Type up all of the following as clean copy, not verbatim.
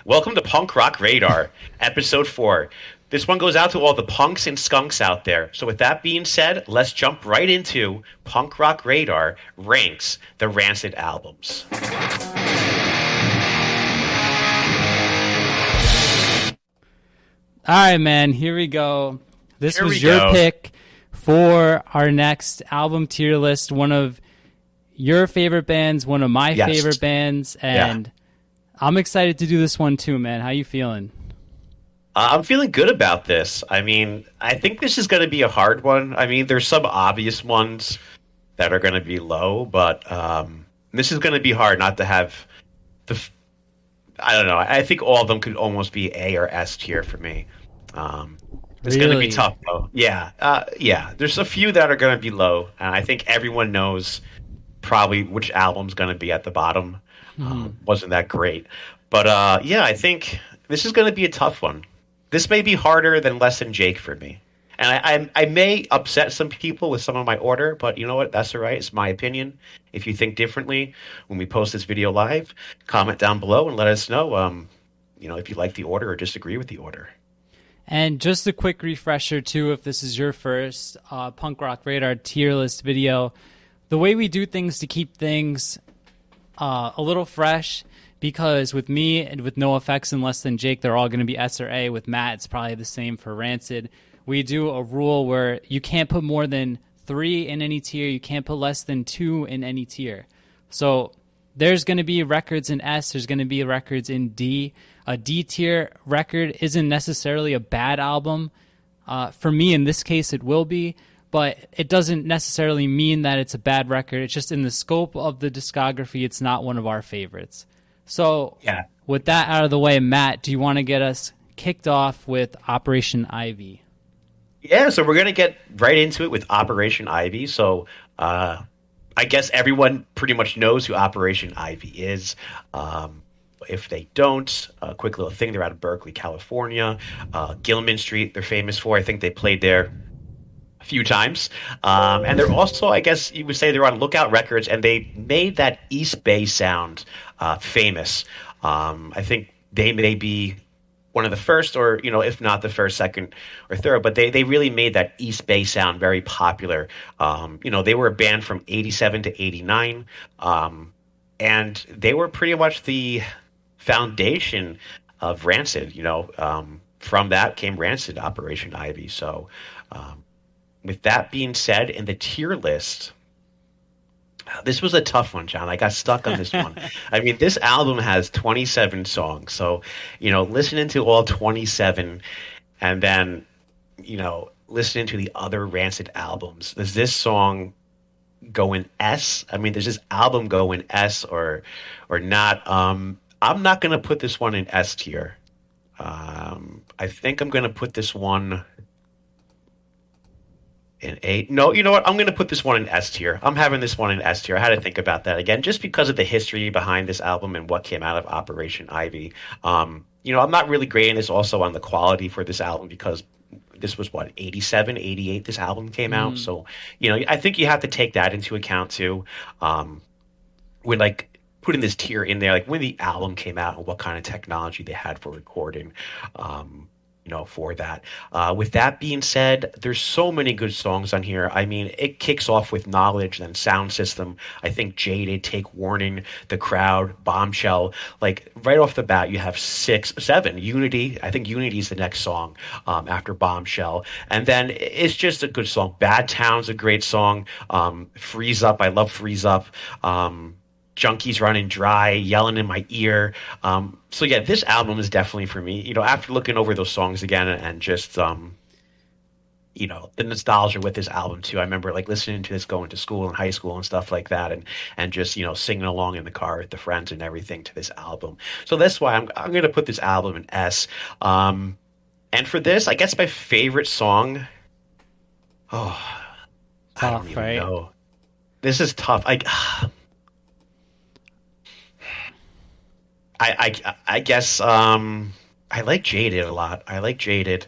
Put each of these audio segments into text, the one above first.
Welcome to Punk Rock Radar, episode 4. This one goes out to all the punks and skunks out there. So with that being said, let's jump right into Punk Rock Radar ranks the Rancid albums. All right, man, here we go. This Here was we your go. pick for our next album tier list. One of your favorite bands, one of my Yes. favorite bands, and I'm excited to do this one too, man. How you feeling? I'm feeling good about this. I mean, I think this is going to be a hard one. I mean, there's some obvious ones that are going to be low, but this is going to be hard not to have I don't know. I think all of them could almost be A or S tier for me. It's going to be Really? tough, though. Yeah. There's a few that are going to be low, and I think everyone knows probably which album's going to be at the bottom. Wasn't that great, but I think this is going to be a tough one. This may be harder than Less Than Jake for me, and I may upset some people with some of my order, but you know what? That's all right. It's my opinion. If you think differently, when we post this video live, comment down below and let us know. If you like the order or disagree with the order. And just a quick refresher, too, if this is your first Punk Rock Radar tier list video, the way we do things to keep things a little fresh, because with me and with No Effects and Less Than Jake, they're all going to be S or A. With Matt, it's probably the same for Rancid. We do a rule where you can't put more than 3 in any tier. You can't put less than 2 in any tier. So there's going to be records in S. There's going to be records in D. A D tier record isn't necessarily a bad album. For me, in this case, it will be. But it doesn't necessarily mean that it's a bad record. It's just in the scope of the discography, it's not one of our favorites. So with that out of the way, Matt, do you want to get us kicked off with Operation Ivy? Yeah, so we're going to get right into it with Operation Ivy. So I guess everyone pretty much knows who Operation Ivy is. If they don't, a quick little thing, they're out of Berkeley, California. Gilman Street, they're famous for. I think they played there a few times. And they're also, I guess you would say, they're on Lookout Records, and they made that East Bay sound famous. I think they may be one of the first, or if not the first, second, or third, but they really made that East Bay sound very popular. They were a band from 87 to 89, and they were pretty much the foundation of Rancid. From that came Rancid, Operation Ivy. So with that being said, in the tier list, this was a tough one, John. I got stuck on this one. I mean, this album has 27 songs. So, listening to all 27 and then, listening to the other Rancid albums, does this song go in S? I mean, does this album go in S or not? I'm not going to put this one in S tier. I think I'm going to put this one in A. No, you know what? I'm going to put this one in S tier. I'm having this one in S tier. I had to think about that again, just because of the history behind this album and what came out of Operation Ivy. I'm not really grading this also on the quality for this album, because this was 87, 88 this album came out. So, I think you have to take that into account too. When putting this tier in there, when the album came out and what kind of technology they had for recording. For that. With that being said, there's so many good songs on here. I mean, it kicks off with Knowledge, then Sound System. I think Jaded, Take Warning, The Crowd, Bombshell. Right off the bat, you have 6, 7. Unity. I think Unity is the next song after Bombshell. And then it's just a good song. Bad Town's a great song. Freeze Up. I love Freeze Up. Junkies Running Dry, Yelling in My Ear. This album is definitely for me. After looking over those songs again and just, the nostalgia with this album too. I remember listening to this going to school and high school and stuff like that, and just singing along in the car with the friends and everything to this album. So that's why I'm going to put this album in S. And for this, I guess my favorite song. I don't even know. This is tough. I guess I like Jaded a lot. I like Jaded.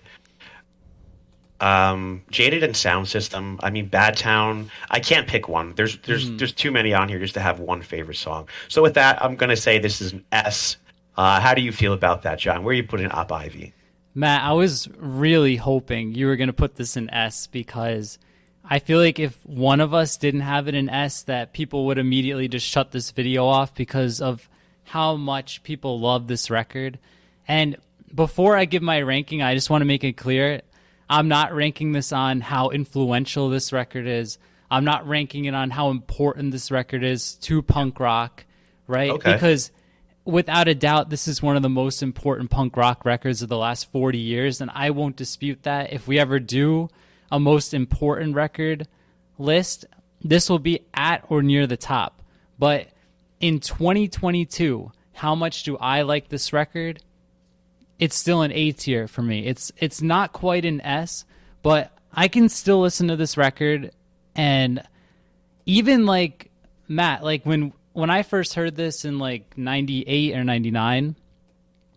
Jaded and Sound System. I mean, Bad Town. I can't pick one. There's too many on here just to have one favorite song. So with that, I'm gonna say this is an S. How do you feel about that, John? Where are you putting Op Ivy? Matt, I was really hoping you were going to put this in S because I feel like if one of us didn't have it in S, that people would immediately just shut this video off because of how much people love this record. And before I give my ranking, I just want to make it clear, I'm not ranking this on how influential this record is. I'm not ranking it on how important this record is to punk rock, right? Okay. Because without a doubt, this is one of the most important punk rock records of the last 40 years, and I won't dispute that. If we ever do a most important record list, this will be at or near the top. But in 2022, how much do I like this record? It's still an A tier for me. It's not quite an S, but I can still listen to this record, and even like Matt, like when I first heard this in like 98 or 99,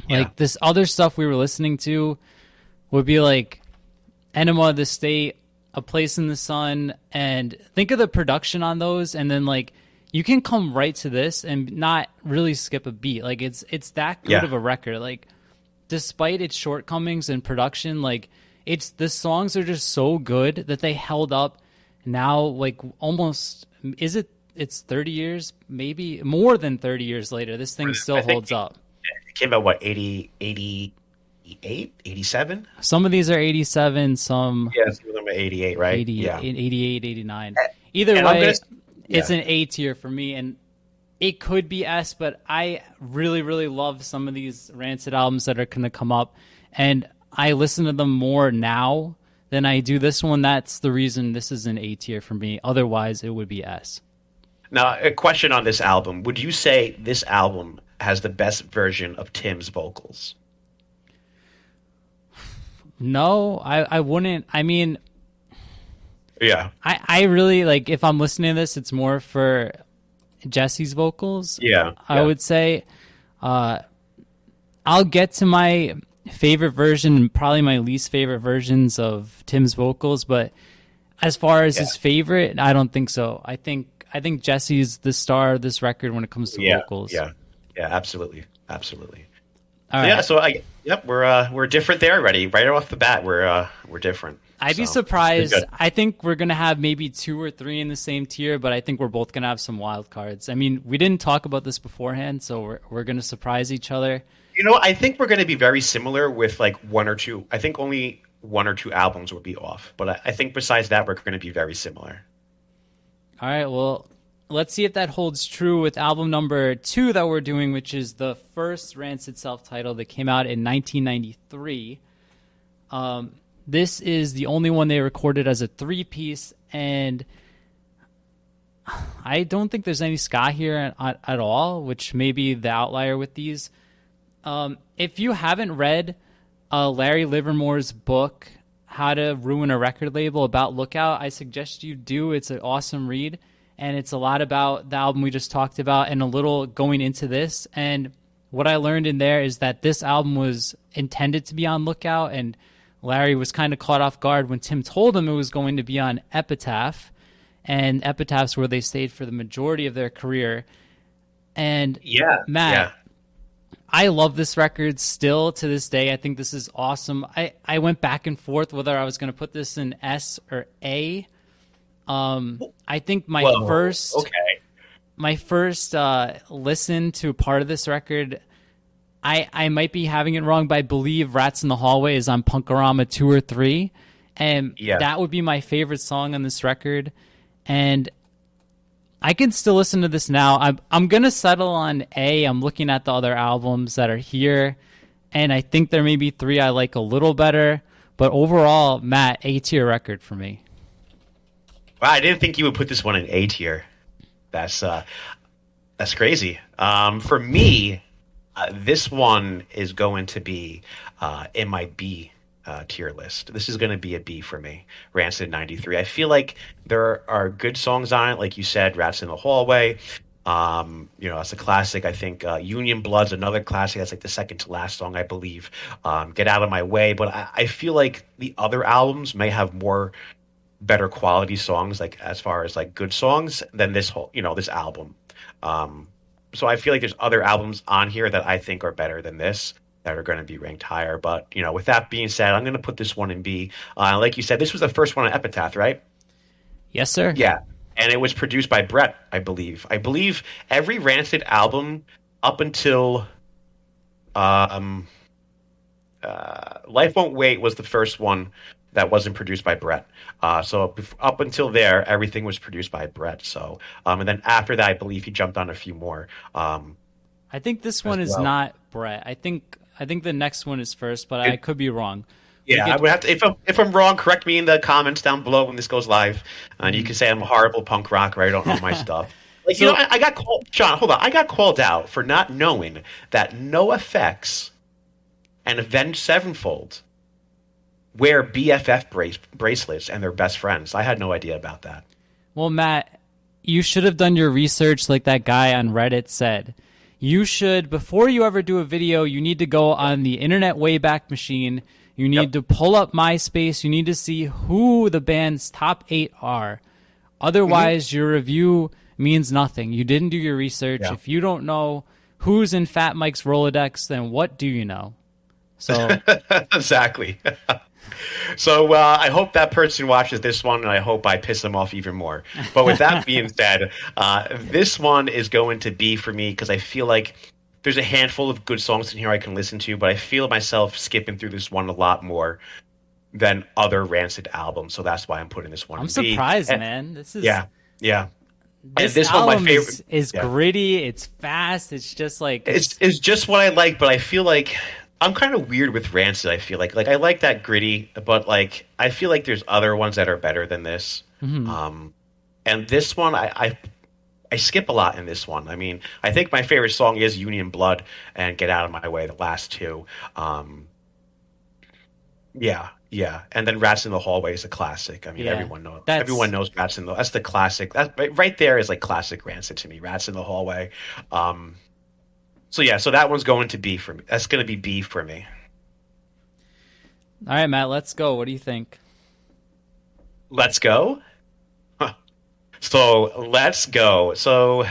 like this other stuff we were listening to would be like Enema of the State, A Place in the Sun, and think of the production on those, and then like you can come right to this and not really skip a beat. Like it's that good of a record. Like despite its shortcomings in production, like the songs are just so good that they held up now, like almost, it's 30 years, maybe more than 30 years later. This thing still holds up. It came out, what, 88, 87? Some of these are 87, some... Yeah, some of them are 88, right? 88, 89. Either way, it's an A tier for me, and it could be S, but I really, really love some of these Rancid albums that are going to come up, and I listen to them more now than I do this one. That's the reason this is an A tier for me. Otherwise, it would be S. Now, a question on this album. Would you say this album has the best version of Tim's vocals? No, I wouldn't. I mean, yeah, I really, like, if I'm listening to this, it's more for Jesse's vocals. Yeah. I would say I'll get to my favorite version and probably my least favorite versions of Tim's vocals, but as far as his favorite, I don't think so. I think Jesse's the star of this record when it comes to vocals. Yeah, absolutely. All right. Yeah, so we're different there already. Right off the bat, we're different. I'd be surprised. I think we're gonna have maybe 2 or 3 in the same tier, but I think we're both gonna have some wild cards. I mean, we didn't talk about this beforehand, so we're gonna surprise each other. You know, I think we're gonna be very similar with like 1 or 2. I think only 1 or 2 albums would be off, but I think besides that, we're gonna be very similar. All right, well, let's see if that holds true with album number 2 that we're doing, which is the first Rancid self-titled that came out in 1993. This is the only one they recorded as a 3-piece, and I don't think there's any ska here at all, which may be the outlier with these. If you haven't read Larry Livermore's book, How to Ruin a Record Label, about Lookout, I suggest you do. It's an awesome read, and it's a lot about the album we just talked about and a little going into this. And what I learned in there is that this album was intended to be on Lookout, and Larry was kind of caught off guard when Tim told him it was going to be on Epitaph, and Epitaph's where they stayed for the majority of their career. And Matt, I love this record still to this day. I think this is awesome. I went back and forth whether I was going to put this in S or A. I think my first listen to part of this record, I might be having it wrong, but I believe Rats in the Hallway is on Punkorama 2 or 3. And that would be my favorite song on this record. And I can still listen to this now. I'm going to settle on A. I'm looking at the other albums that are here, and I think there may be 3 I like a little better. But overall, Matt, A tier record for me. Wow, I didn't think you would put this one in A tier. That's crazy. For me, this one is going to be in my B tier list. This is going to be a B for me. Rancid 93. I feel like there are good songs on it, like you said, Rats in the Hallway. That's a classic. I think Union Blood's another classic. That's like the second to last song, I believe. Get Out of My Way. But I feel like the other albums may have more better quality songs, like as far as like good songs, than this album. so I feel like there's other albums on here that I think are better than this that are going to be ranked higher. But with that being said, I'm going to put this one in B. Like you said, this was the first one on Epitaph, right? Yes, sir. Yeah, and it was produced by Brett, I believe. I believe every Rancid album up until Life Won't Wait was the first one that wasn't produced by Brett. So up until there, everything was produced by Brett. So, and then after that, I believe he jumped on a few more. I think this one is not Brett. I think the next one is first, but I could be wrong. Yeah, I would have to. If I'm wrong, correct me in the comments down below when this goes live, and you can say I'm a horrible punk rocker. I don't know my stuff. Like So- I got called. John, hold on. I got called out for not knowing that NoFX and Avenged Sevenfold wear BFF bracelets and they're best friends. I had no idea about that. Well, Matt, you should have done your research like that guy on Reddit said. You should, before you ever do a video, you need to go on the Internet Wayback Machine. You need to pull up MySpace. You need to see who the band's top 8 are. Otherwise, your review means nothing. You didn't do your research. Yeah. If you don't know who's in Fat Mike's Rolodex, then what do you know? So Exactly. So I hope that person watches this one, and I hope I piss them off even more. But with that being said, this one is going to be for me because I feel like there's a handful of good songs in here I can listen to, but I feel myself skipping through this one a lot more than other Rancid albums. So that's why I'm putting this one I'm in B. surprised, man. This is Yeah. This one, my album favorite, is gritty. It's fast. It's just like it's just what I like, but I feel like I'm kind of weird with Rancid. I feel like I like that gritty, but like I feel like there's other ones that are better than this. And this one, I skip a lot in this one. I mean, I think my favorite song is Union Blood and Get Out of My Way, the last two. Yeah. And then Rats in the Hallway is a classic. I mean, everyone knows Rats in the. That's the classic. That right there is like classic Rancid to me. Rats in the Hallway. So that one's going to B for me. That's going to be B for me. All right, Matt, let's go. What do you think? Let's go. So let's go. So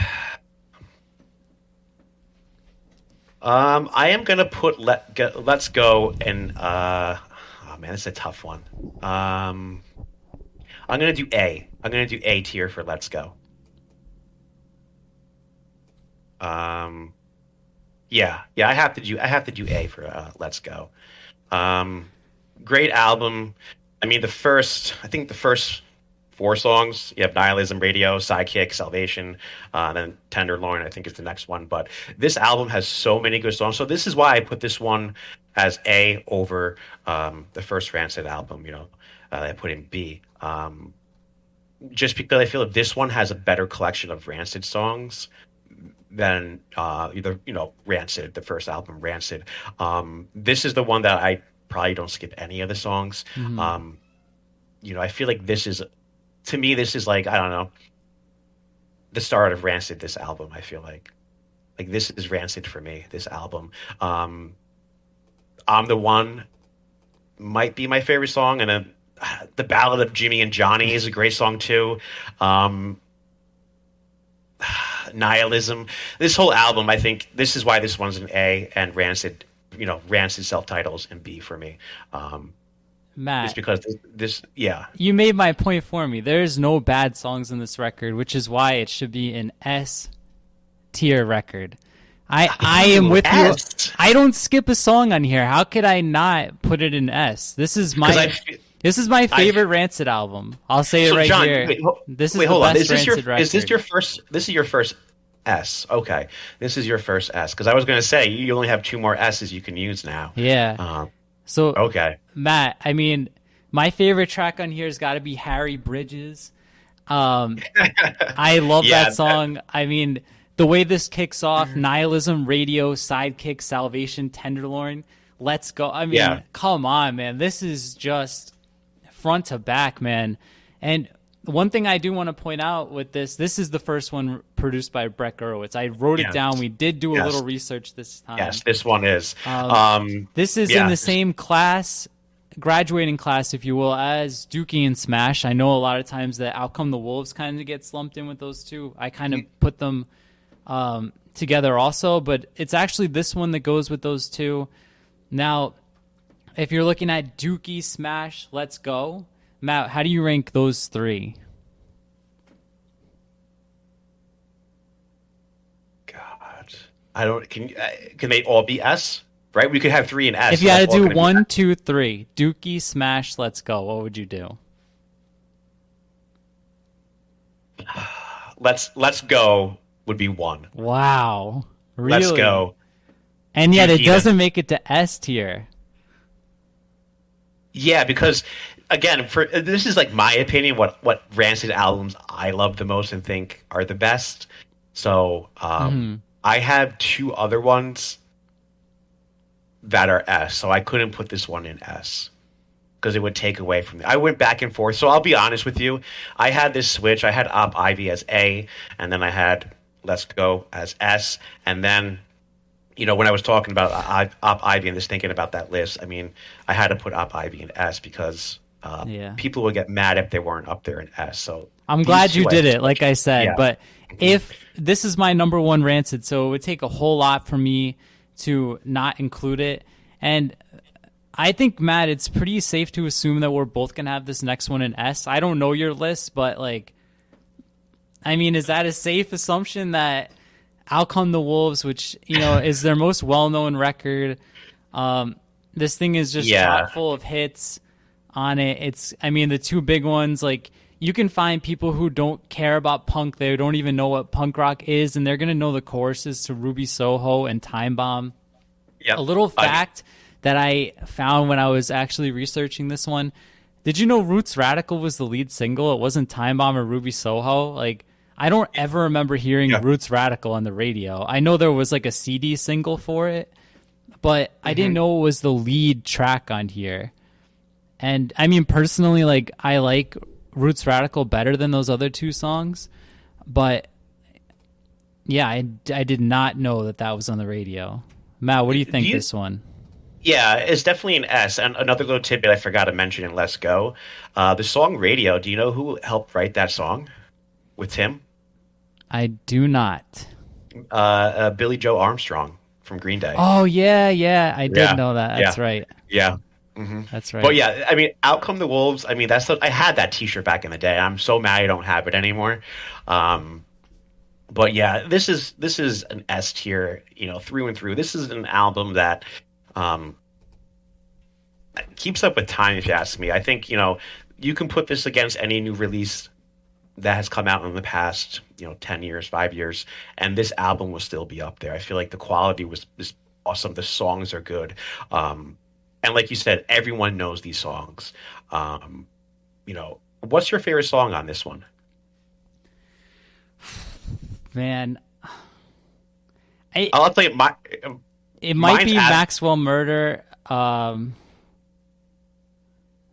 I am gonna put Let's Go in. Oh man, it's a tough one. I'm gonna do A. I'm gonna do A tier for Let's Go. Yeah. I have to do A for Let's Go. Great album. I mean, the first 4 songs, you have Nihilism, Radio, Sidekick, Salvation, then Tenderloin, I think is the next one. But this album has so many good songs. So this is why I put this one as A over the first Rancid album, I put in B. Just because I feel like this one has a better collection of Rancid songs than either, Rancid, the first album, Rancid. This is the one that I probably don't skip any of the songs. I feel like this is like, I don't know, the start of Rancid, this album. I feel like this is Rancid for me, this album. I'm the One might be my favorite song, and then the Ballad of Jimmy and Johnny is a great song too. Nihilism, this whole album, I think this is why this one's an A, and Rancid self-titles in B for me. Matt, just because this, you made my point for me. There's no bad songs in this record, which is why it should be an S tier record. I am with you. I don't skip a song on here. How could I not put it in S? This is my favorite Rancid album. I'll say it right John, here. This is the hold on. best Rancid record. This is your first S. Okay, this is your first S, because I was going to say you only have 2 more S's you can use now. Yeah. So okay, Matt, I mean, my favorite track on here has got to be Harry Bridges. I love that song. I mean, the way this kicks off, Nihilism, Radio, Sidekick, Salvation, Tenderloin, Let's Go. I mean, come on, man. This is just front to back, man. And one thing I do want to point out with this is the first one produced by Brett Gurewitz. I wrote it down. We did do a little research this time. Yes, this one is. This is in the same class, graduating class, if you will, as Dookie and Smash. I know a lot of times that Out Come the Wolves kind of get slumped in with those two. I kind of put them together also, but it's actually this one that goes with those two. Now, if you're looking at Dookie, Smash, Let's Go, Matt, how do you rank those three? God, I don't. Can they all be S? Right? We could have 3 in S. If you had to do 1, 2, 3, Dookie, Smash, Let's Go, what would you do? Let's Go would be 1. Wow. Really? Let's Go. And yet Dookie, it doesn't make it to S tier. Yeah, because again, this is like my opinion. What Rancid albums I love the most and think are the best. So I have 2 other ones that are S. So I couldn't put this one in S because it would take away from me. I went back and forth. So I'll be honest with you. I had this switch. I had Op Ivy as A, and then I had Let's Go as S, and then, you know, when I was talking about Op Ivy and just thinking about that list, I mean, I had to put Op Ivy in S because people would get mad if they weren't up there in S. So I'm glad you did it, like I said. Yeah. But if this is my number 1 Rancid, so it would take a whole lot for me to not include it. And I think, Matt, it's pretty safe to assume that we're both going to have this next one in S. I don't know your list, but, like, I mean, is that a safe assumption that Out Come the Wolves, which, you know, is their most well-known record, this thing is just chock full of hits on it. It's, I mean, the 2 big ones, like, you can find people who don't care about punk, they don't even know what punk rock is, and they're going to know the choruses to Ruby Soho and Time Bomb. Yep. A little fact that I found when I was actually researching this one, did you know Roots Radical was the lead single? It wasn't Time Bomb or Ruby Soho. Like, I don't ever remember hearing Roots Radical on the radio. I know there was like a CD single for it, but I didn't know it was the lead track on here. And I mean, personally, like, I like Roots Radical better than those other 2 songs, but yeah, I did not know that was on the radio. Matt, what do you think this one? Yeah, it's definitely an S. And another little tidbit I forgot to mention in Let's Go, the song Radio. Do you know who helped write that song with Tim? I do not. Billy Joe Armstrong from Green Day. Oh, yeah. I did know that. That's right. Yeah. That's right. But yeah, I mean, Out Come the Wolves. I mean, I had that T-shirt back in the day. I'm so mad I don't have it anymore. But yeah, this is an S tier, you know, through and through. This is an album that keeps up with time, if you ask me. I think, you know, you can put this against any new release that has come out in the past, you know, 10 years, 5 years, and this album will still be up there. I feel like the quality is awesome. The songs are good. And like you said, everyone knows these songs. You know, what's your favorite song on this one? Man, I'll tell you, it might be Maxwell Murder.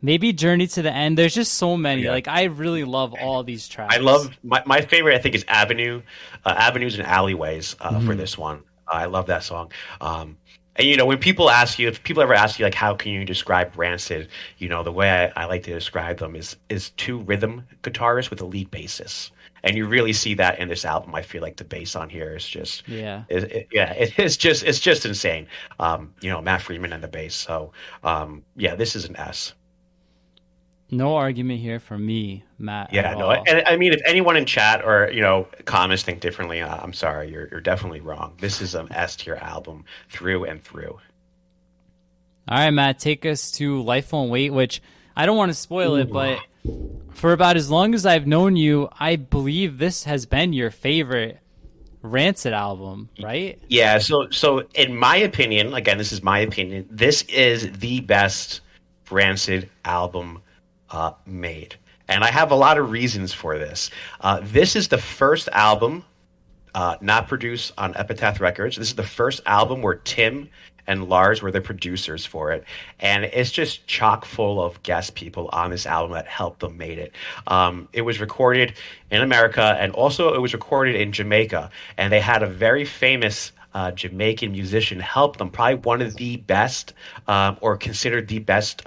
Maybe Journey to the End. There's just so many. Yeah. Like, I really love all these tracks. I love my favorite. I think is Avenues and Alleyways for this one. I love that song. And you know, when people ask you, if people ever ask you like, how can you describe Rancid? You know, the way I like to describe them is 2 rhythm guitarists with a lead bassist. And you really see that in this album. I feel like the bass on here is just it's just insane. You know, Matt Freeman and the bass. So this is an S. No argument here for me, Matt. Yeah, no. And I mean, if anyone in chat or, you know, comments think differently, I'm sorry, you're definitely wrong. This is an S tier album through and through. All right, Matt, take us to Life Won't Wait, which I don't want to spoil it, but for about as long as I've known you, I believe this has been your favorite Rancid album, right? Yeah, so in my opinion, again, this is my opinion, this is the best Rancid album made. And I have a lot of reasons for this. This is the first album not produced on Epitaph Records. This is the first album where Tim and Lars were the producers for it. And it's just chock full of guest people on this album that helped them make it. It was recorded in America, and also it was recorded in Jamaica. And they had a very famous Jamaican musician help them, probably one of the best, or considered the best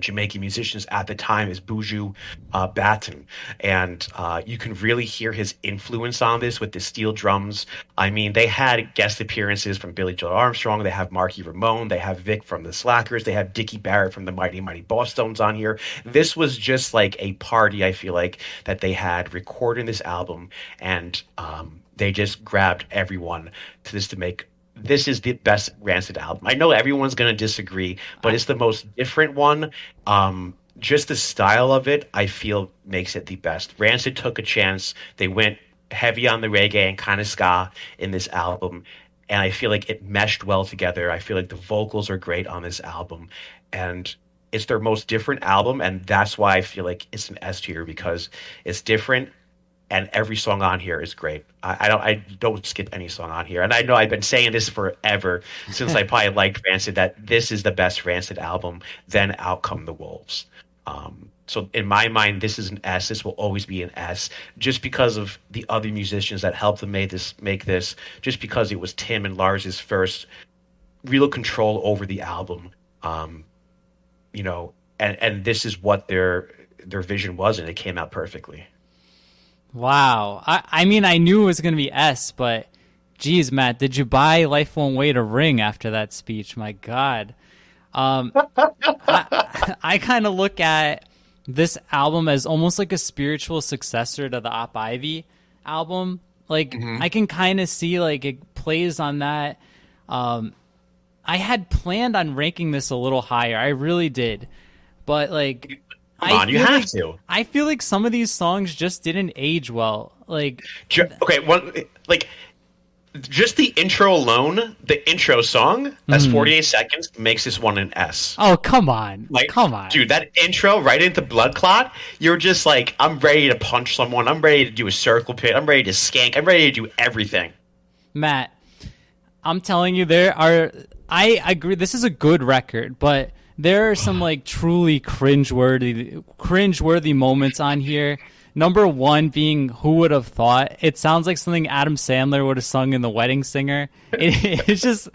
Jamaican musicians at the time is Buju Banton, and you can really hear his influence on this with the steel drums. I mean, they had guest appearances from Billy Joel Armstrong. They have Marky Ramone. They have Vic from the Slackers. They have Dickie Barrett from the Mighty Mighty Bosstones on here. This was just like a party, I feel like, that they had recording this album, and they just grabbed everyone to make. This is the best Rancid album. I know everyone's going to disagree, but it's the most different one. Just the style of it, I feel, makes it the best. Rancid took a chance. They went heavy on the reggae and kind of ska in this album, and I feel like it meshed well together. I feel like the vocals are great on this album, and it's their most different album, and that's why I feel like it's an S tier, because it's different. And every song on here is great. I don't skip any song on here. And I know I've been saying this forever, since I probably liked Rancid, that this is the best Rancid album. Then Out Come the Wolves. So in my mind, this is an S. This will always be an S, just because of the other musicians that helped them make this. Just because it was Tim and Lars's first real control over the album. And this is what their vision was, and it came out perfectly. Wow. I mean, I knew it was going to be S, but geez, Matt, did you buy Life Won't Wait a ring after that speech? My God. I kind of look at this album as almost like a spiritual successor to the Op Ivy album. Like, I can kind of see, like, it plays on that. I had planned on ranking this a little higher. I really did. But, like... Come on, you have to. I feel like some of these songs just didn't age well. Like, just the intro alone, the intro song, that's 48 seconds, makes this one an S. Oh, come on. Come on. Dude, that intro right into Blood Clot, you're just like, I'm ready to punch someone. I'm ready to do a circle pit. I'm ready to skank. I'm ready to do everything. Matt, I'm telling you, I agree, this is a good record, but there are some like truly cringeworthy moments on here. Number one being "Who Would Have Thought." It sounds like something Adam Sandler would have sung in The Wedding Singer. It's just,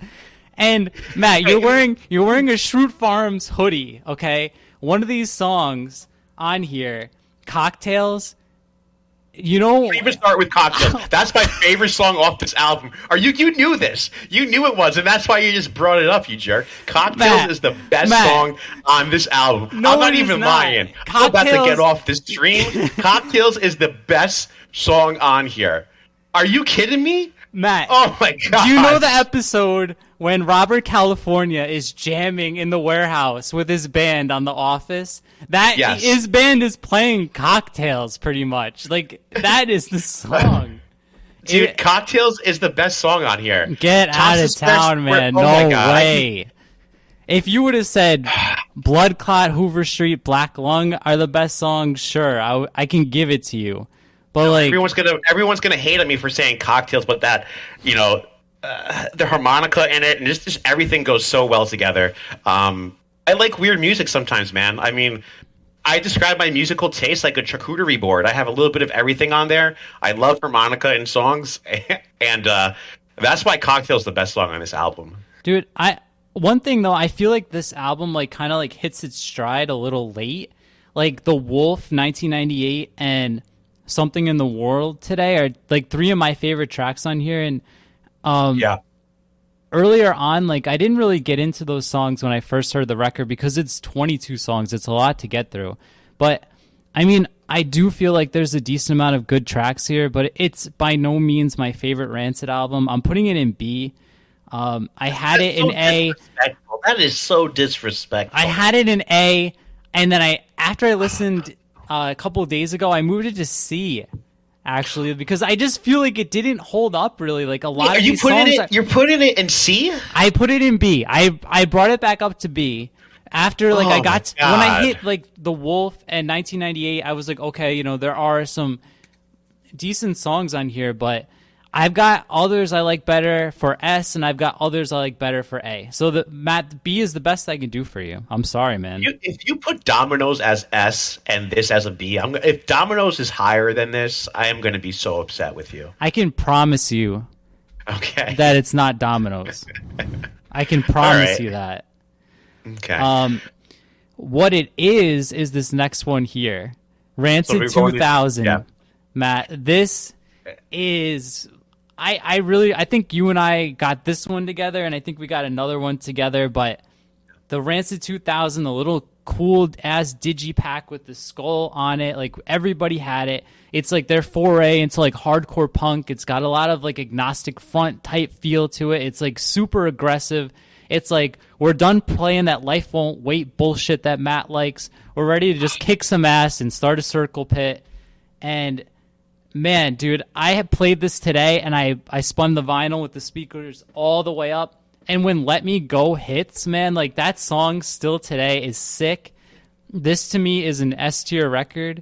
and Matt, you're wearing a Schrute Farms hoodie. Okay, one of these songs on here, "Cocktails." You know, even start with Cocktails. That's my favorite song off this album. You knew this. You knew it was, and that's why you just brought it up, you jerk. Cocktails is the best song on this album. No, I'm not even lying. I'm about to get off this stream. Cocktails is the best song on here. Are you kidding me? Matt, oh my God. Do you know the episode when Robert California is jamming in the warehouse with his band on The Office? His band is playing Cocktails pretty much. Like, that is the song. Dude, Cocktails is the best song on here. Get out of town, man. No way. If you would have said Blood Clot, Hoover Street, Black Lung are the best songs, sure, I can give it to you. But like, everyone's gonna hate on me for saying Cocktails, but that, the harmonica in it and just everything goes so well together. I like weird music sometimes, man. I mean, I describe my musical taste like a charcuterie board. I have a little bit of everything on there. I love harmonica in songs, and that's why Cocktail's the best song on this album. Dude, one thing though, I feel like this album like kind of like hits its stride a little late. Like The Wolf, 1998, and Something in the World Today are like three of my favorite tracks on here. And earlier on, like, I didn't really get into those songs when I first heard the record because it's 22 songs. It's a lot to get through. But I mean, I do feel like there's a decent amount of good tracks here, but it's by no means my favorite Rancid album. I'm putting it in B. I had it in A. That is so disrespectful. I had it in A, and then after I listened a couple of days ago, I moved it to C, actually, because I just feel like it didn't hold up really. Like a lot of these songs. You're putting it in C? I put it in B. I brought it back up to B. After like when I hit like The Wolf and 1998, I was like, okay, there are some decent songs on here, but I've got others I like better for S, and I've got others I like better for A. So Matt, B is the best I can do for you. I'm sorry, man. If you put Dominoes as S and this as a B, if Dominoes is higher than this, I am going to be so upset with you. I can promise you that it's not Dominoes. I can promise you that. Okay. What it is this next one here, So Rancid we're going 2000. yeah. Matt, this is I think you and I got this one together, and I think we got another one together. But the Rancid 2000, the little cool ass digipack with the skull on it, like everybody had it. It's like their foray into like hardcore punk. It's got a lot of like agnostic front type feel to it. It's like super aggressive. It's like, we're done playing that life won't wait bullshit that Matt likes. We're ready to just kick some ass and start a circle pit. And man, dude, I have played this today, and I spun the vinyl with the speakers all the way up. And when Let Me Go hits, man, like that song still today is sick. This to me is an S tier record,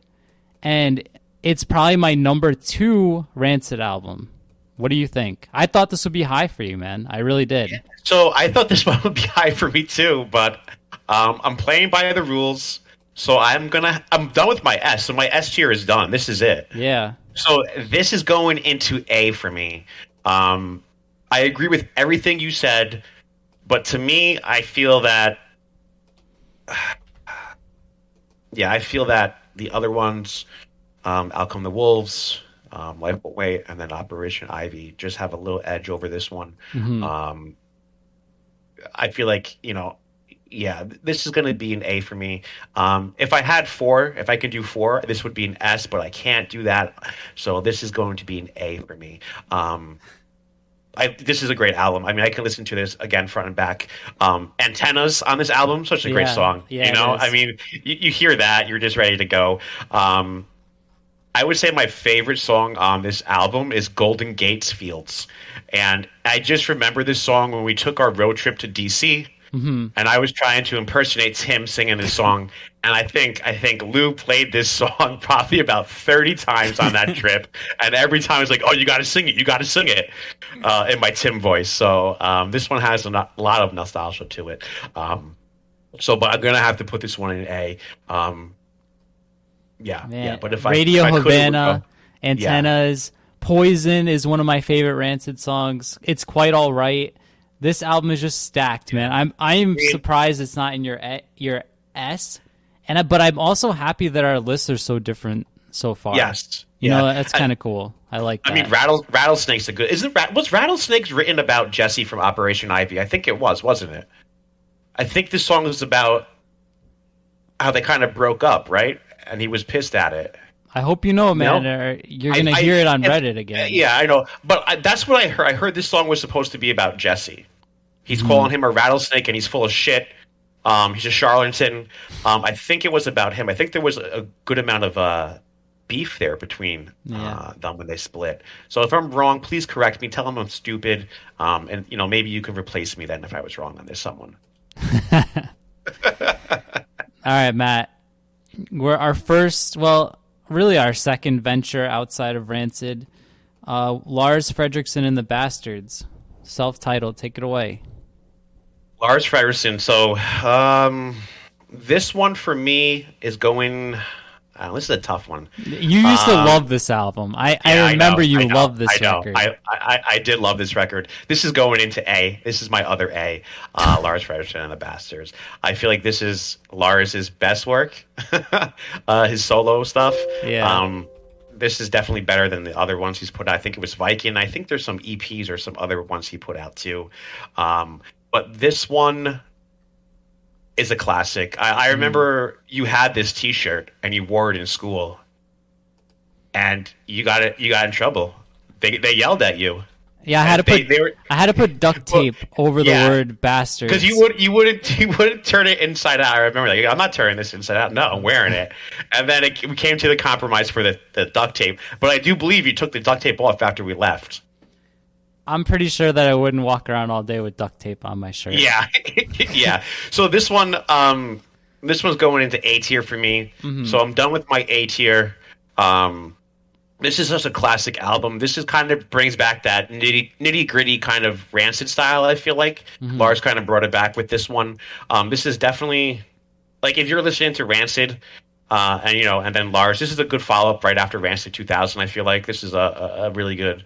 and it's probably my number 2 Rancid album. What do you think? I thought this would be high for you, man. I really did. So I thought this one would be high for me too, but I'm playing by the rules. So I'm done with my S. So my S tier is done. This is it. Yeah. So this is going into A for me. I agree with everything you said, but to me, I feel that the other ones, Out Come the Wolves, Life Won't Wait, and then Operation Ivy just have a little edge over this one. Mm-hmm. I feel like, this is going to be an A for me. If I had 4, if I could do 4, this would be an S, but I can't do that. So this is going to be an A for me. This is a great album. I mean, I can listen to this again, front and back. Antennas on this album, such a great song. Yeah, I mean, you hear that, you're just ready to go. I would say my favorite song on this album is Golden Gates Fields. And I just remember this song when we took our road trip to DC. Mm-hmm. And I was trying to impersonate Tim singing this song. And I think Lou played this song probably about 30 times on that trip. And every time I was like, oh, you got to sing it. You got to sing it in my Tim voice. So this one has a lot of nostalgia to it. But I'm going to have to put this one in A. But if Radio I Havana, Antennas, Poison is one of my favorite Rancid songs. It's Quite All Right. This album is just stacked, man. I'm surprised it's not in your S, but I'm also happy that our lists are so different so far. Yes, you know, that's kind of cool. I like that. I mean, Rattlesnake's a good. Was Rattlesnakes written about Jesse from Operation Ivy? I think it was, wasn't it? I think this song was about how they kind of broke up, right? And he was pissed at it. I hope you know, man, or you're going to hear it on Reddit again. Yeah, I know. But that's what I heard. I heard this song was supposed to be about Jesse. He's calling him a rattlesnake, and he's full of shit. He's a charlatan. I think it was about him. I think there was a good amount of beef there between them when they split. So if I'm wrong, please correct me. Tell them I'm stupid. And, maybe you can replace me then if I was wrong on this someone. All right, Matt. We're our second venture outside of Rancid. Lars Frederiksen and the Bastards. Self-titled. Take it away. Lars Frederiksen. So this one for me is going... this is a tough one. You used to love this album. I remember you loved this record. I did love this record. This is going into A. This is my other A. Lars Frederiksen and the Bastards. I feel like this is Lars's best work. His solo stuff. Yeah. This is definitely better than the other ones he's put out. I think it was Viking. I think there's some EPs or some other ones he put out too. But this one is a classic. I remember you had this T-shirt and you wore it in school, and you got in trouble. They yelled at you. Yeah, I had to put duct tape over the word "bastards" because you wouldn't turn it inside out. I remember, like, I'm not turning this inside out. No, I'm wearing it. And then we came to the compromise for the duct tape. But I do believe you took the duct tape off after we left. I'm pretty sure that I wouldn't walk around all day with duct tape on my shirt. Yeah, yeah. So this one's going into A tier for me. Mm-hmm. So I'm done with my A tier. This is such a classic album. This is kind of brings back that nitty gritty kind of Rancid style. I feel like Lars kind of brought it back with this one. This is definitely, like, if you're listening to Rancid, and then Lars, this is a good follow up right after Rancid 2000. I feel like this is a really good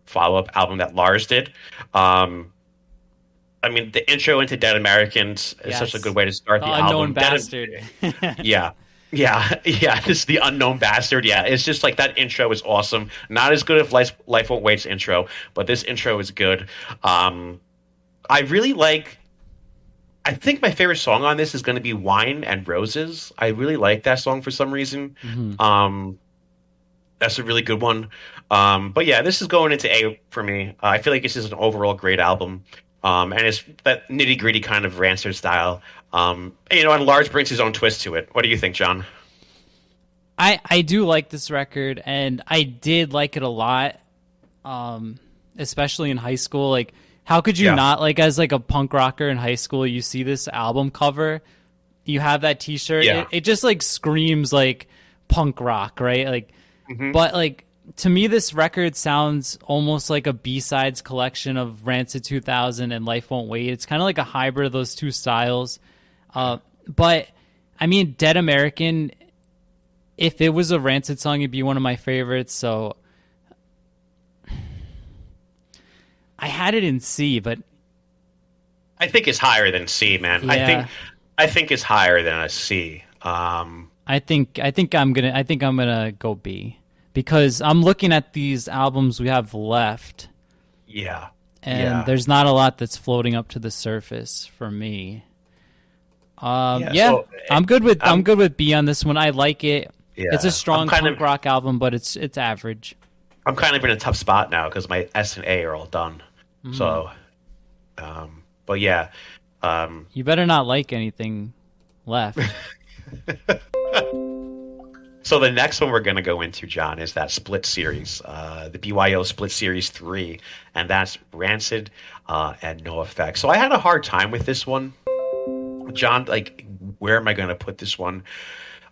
follow-up album that Lars did. I mean, the intro into Dead Americans is such a good Yes. way to start The the Unknown album. Bastard. Yeah. Yeah, yeah, it's the unknown bastard. Yeah, it's just like that intro is awesome. Not as good as Life Won't Wait's intro, but this intro is good. Um, I really like. I think my favorite song on this is going to be "Wine and Roses." I really like that song for some reason. Hmm. Um, that's a really good one. But yeah, this is going into A for me. I feel like this is an overall great album. And it's that nitty gritty kind of Rancid style. And Lars brings his own twist to it. What do you think, John? I do like this record, and I did like it a lot, especially in high school. Like, how could you Yeah. not, like, as like a punk rocker in high school, you see this album cover, you have that T-shirt, Yeah. it just like screams like punk rock, right? Like, Hmm. but like to me, this record sounds almost like a B-sides collection of Rancid 2000 and Life Won't Wait. It's kind of like a hybrid of those two styles. But I mean, Dead American, if it was a Rancid song, it'd be one of my favorites. So I had it in C, but I think it's higher than C, man. yeah, I think it's higher than a C. I think I'm gonna go B because I'm looking at these albums we have left, Yeah. and Yeah. there's not a lot that's floating up to the surface for me. Yeah, Yeah, so, I'm good with I'm- B on this one. I like it. Yeah. It's a strong I'm kind punk of rock album, but it's average. I'm kind of in a tough spot now because my S and A are all done. So, but yeah. You better not like anything left. So the next one we're going to go into, John, is that Split Series, the BYO Split Series 3, and that's Rancid and No Effects. So I had a hard time with this one. John, like, where am I going to put this one?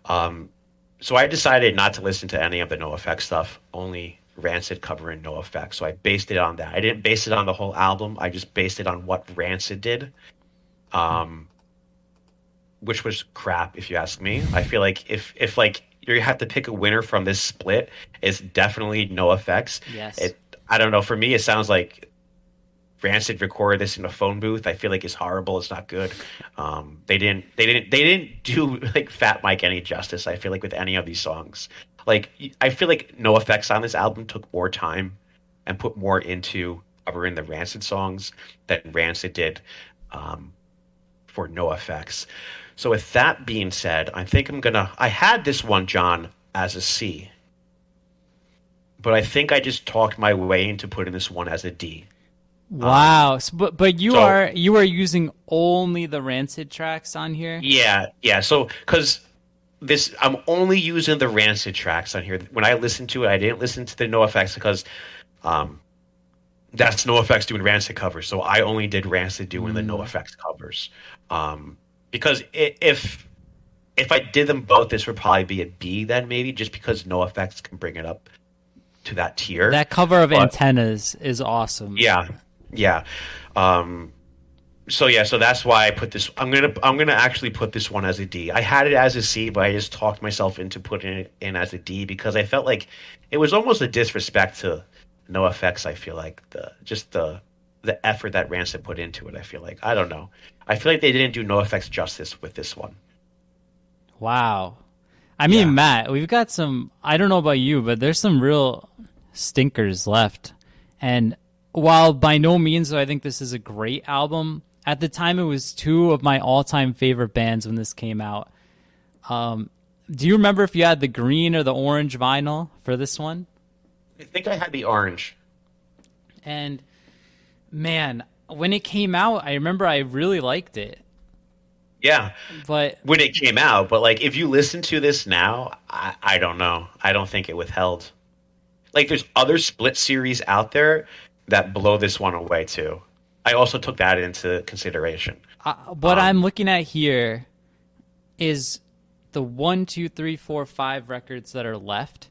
So I decided not to listen to any of the No Effects stuff, only Rancid covering No Effects. So I based it on that. I didn't base it on the whole album. I just based it on what Rancid did. Which was crap, if you ask me. I feel like if like you have to pick a winner from this split, it's definitely No Effects. Yes. I don't know. For me, it sounds like Rancid recorded this in a phone booth. I feel like it's horrible. It's not good. They didn't do like Fat Mike any justice. I feel like with any of these songs, like I feel like No Effects on this album took more time and put more into covering the Rancid songs than Rancid did for No Effects. So with that being said, I think I had this one, John, as a C, but I think I just talked my way into putting this one as a D. Wow. But you so- are using only the Rancid tracks on here? Yeah. So because I'm only using the Rancid tracks on here. When I listened to it, I didn't listen to the No Effects because that's No Effects doing Rancid covers. So I only did Rancid doing the No Effects covers. Because if I did them both, this would probably be a B then maybe, just because No Effects can bring it up to that tier. That cover of But- Antennas is awesome. Yeah. So that's why I put this. I'm gonna actually put this one as a D. I had it as a C, but I just talked myself into putting it in as a D because I felt like it was almost a disrespect to No Effects. I feel like the effort that Rancid put into it. I feel like I don't know. I feel like they didn't do No Effects justice with this one. Wow. I mean, Yeah. Matt, we've got some, I don't know about you, but there's some real stinkers left. And while by no means do I think this is a great album, at the time it was two of my all-time favorite bands when this came out. Do you remember if you had the green or the orange vinyl for this one? I think I had the orange. And man, when it came out, I remember I really liked it. Yeah, But when it came out, but like if you listen to this now, I don't know. I don't think it withheld. Like there's other split series out there that blow this one away too. I also took that into consideration. what I'm looking at here is the 1, 2, 3, 4, 5 records that are left.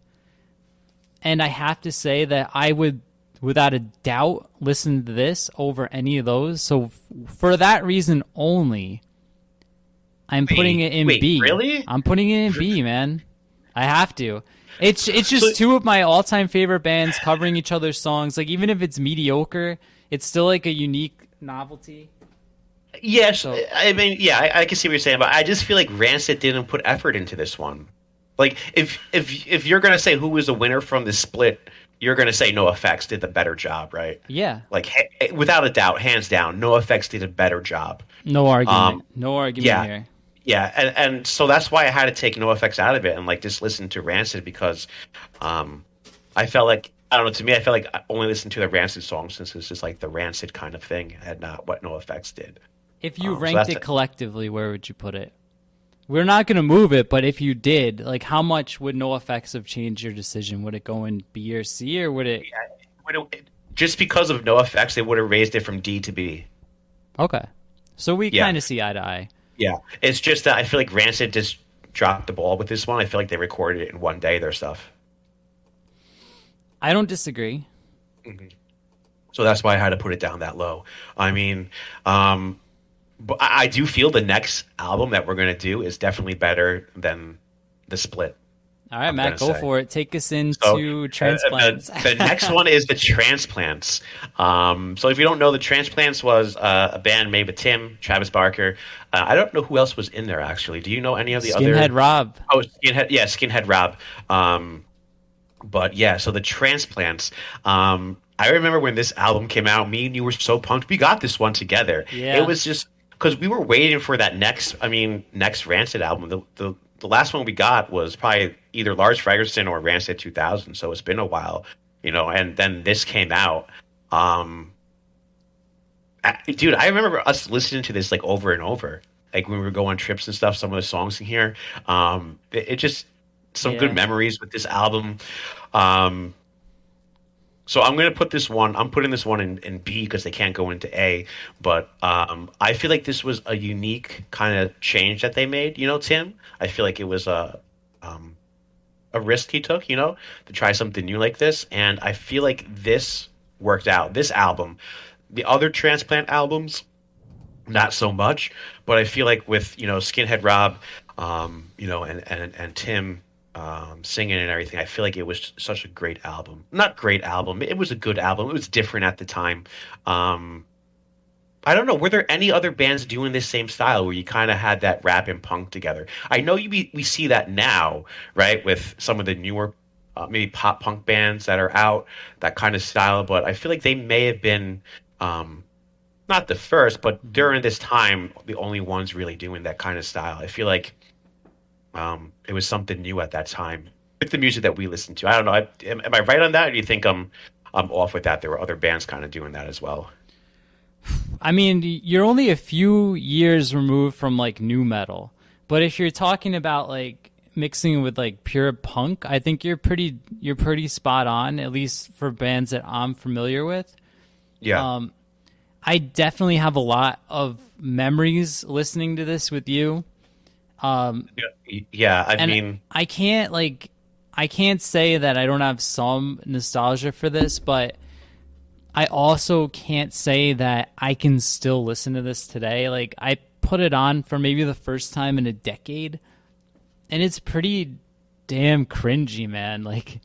And I have to say that I would, without a doubt, listen to this over any of those. So for that reason only, I'm putting it in wait, B. really? I'm putting it in B, man. I have to. It's just So- two of my all-time favorite bands covering each other's songs. Like even if it's mediocre, it's still like a unique novelty. Yes, So I mean, yeah, I can see what you're saying, but I just feel like Rancid didn't put effort into this one. Like, if you're gonna say who was the winner from the split, you're gonna say No Effects did the better job, right? yeah, Like, without a doubt, hands down, No Effects did a better job. no argument, Um, no argument yeah, here. yeah, and so that's why I had to take No Effects out of it and like just listen to Rancid because, um, I felt like I don't know. To me, I felt like I only listened to the Rancid song since it's just like the Rancid kind of thing and not what No Effects did. If you So ranked that's it collectively, where would you put it? We're not going to move it, but if you did, like, how much would no effects have changed your decision? Would it go in B or C, or would it? just because of no effects, they would have raised it from D to B. Okay, so we Yeah, kind of see eye to eye. yeah. It's just that I feel like Rancid just dropped the ball with this one. I feel like they recorded it in one day, their stuff. I don't disagree. So that's why I had to put it down that low. I mean, but I do feel the next album that we're gonna do is definitely better than the split. All right, I'm Matt, gonna go say. for it. Take us So into Transplants. the next one is the Transplants. So if you don't know, the Transplants was a band made with Tim, Travis Barker. I don't know who else was in there actually. Do you know any of the Skinhead other? Rob. Oh, Skinhead. Yeah, Skinhead Rob. But yeah, so the Transplants. I remember when this album came out, me and you were so pumped. We got this one together. Yeah. It was just because we were waiting for that next Rancid album. The last one we got was probably either Lars Frederiksen or Rancid 2000. So it's been a while, and then this came out. Dude, I remember us listening to this like over and over, like when we were going on trips and stuff. Some of the songs in here, it just some good Yeah. memories with this album. Um, so I'm gonna put this one. I'm putting this one in B because they can't go into A. But I feel like this was a unique kind of change that they made. Tim. I feel like it was a risk he took. To try something new like this, and I feel like this worked out. This album, the other Transplant albums, not so much. But I feel like with Skinhead Rob, and Tim singing and everything. I feel like it was such a great album. Not great album. It was a good album. It was different at the time. I don't know. Were there any other bands doing this same style where you kind of had that rap and punk together? I know we see that now, right, with some of the newer maybe pop punk bands that are out, that kind of style. But I feel like they may have been not the first, but during this time, the only ones really doing that kind of style. I feel like it was something new at that time with the music that we listened to. I don't know. Am I right on that, or do you think I'm off with that? There were other bands kind of doing that as well. I mean, you're only a few years removed from like new metal, but if you're talking about like mixing with like pure punk, I think you're pretty spot on, at least for bands that I'm familiar with. Yeah. I definitely have a lot of memories listening to this with you. Yeah. I And mean, I can't say that I don't have some nostalgia for this, but I also can't say that I can still listen to this today. Like, I put it on for maybe the first time in a decade, and it's pretty damn cringy, man. Like,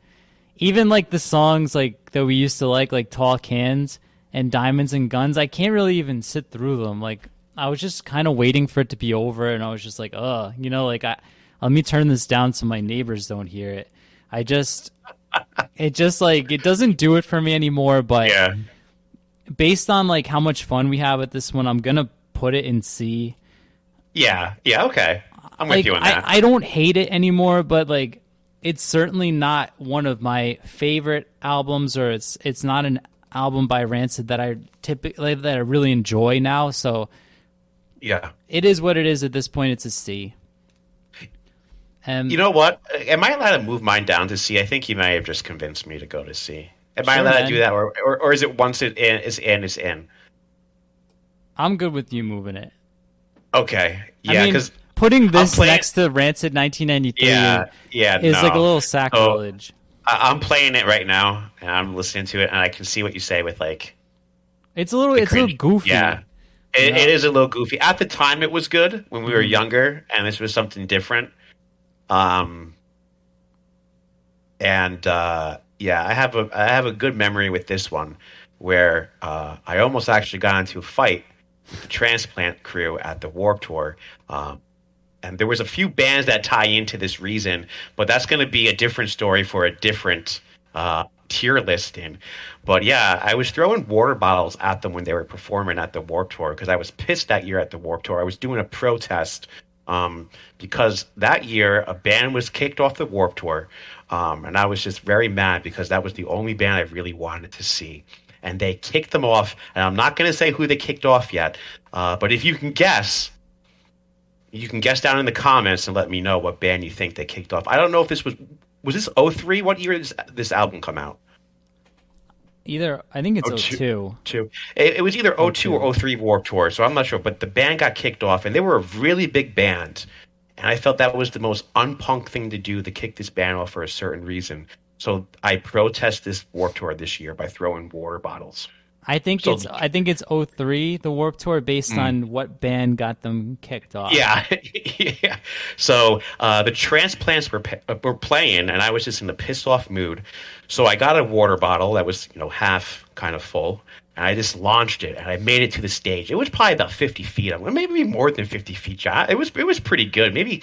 even like the songs like that we used to like Tall Cans and Diamonds and Guns, I can't really even sit through them. Like, I was just kind of waiting for it to be over, and I was just like, like let me turn this down so my neighbors don't hear it. It just like it doesn't do it for me anymore. But yeah. based on like how much fun we have with this one, I'm gonna put it in C. Yeah. Yeah. Okay. I'm with Like you on that. I don't hate it anymore, but like it's certainly not one of my favorite albums, or it's not an album by Rancid that I typically that I really enjoy now. So Yeah. it is what it is at this point. It's a C. And You know what? Am I allowed to move mine down to C? I think you may have just convinced me to go to C. Am I Sure, allowed man. to do that, or is it once it in is in is in? I'm good with you moving it. Okay. I Yeah. mean, Because putting this playing- next to Rancid 1993 yeah, is like a no. little sacrilege. I'm playing it right now, and I'm listening to it, and I can see what you say with like It's a little cringe. goofy. Yeah, Yeah. it is a little goofy. At the time, it was good when we were Mm-hmm. younger, and this was something different. And yeah, I have a good memory with this one where I almost actually got into a fight the Transplant crew at the Warped Tour. And there was a few bands that tie into this reason, but that's going to be a different story for a different tier listing. But yeah, I was throwing water bottles at them when they were performing at the Warped Tour because I was pissed that year at the Warped Tour. I was doing a protest because that year a band was kicked off the Warped Tour, and I was just very mad because that was the only band I really wanted to see. And they kicked them off, and I'm not going to say who they kicked off yet, but if you can guess, down in the comments and let me know what band you think they kicked off. I don't know if this was this 03? What year did this album come out? I think it's 02. It was either 02 or 03 Warped Tour, so I'm not sure. But the band got kicked off, and they were a really big band. And I felt that was the most unpunk thing to do, to kick this band off for a certain reason. So I protest this Warped Tour this year by throwing water bottles. I think it's 03, the Warped Tour, based on what band got them kicked off. Yeah, yeah. So the Transplants were playing, and I was just in a pissed off mood. So I got a water bottle that was half kind of full, and I just launched it, and I made it to the stage. It was probably about 50 feet. Maybe more than 50 feet, John. It was pretty good. Maybe.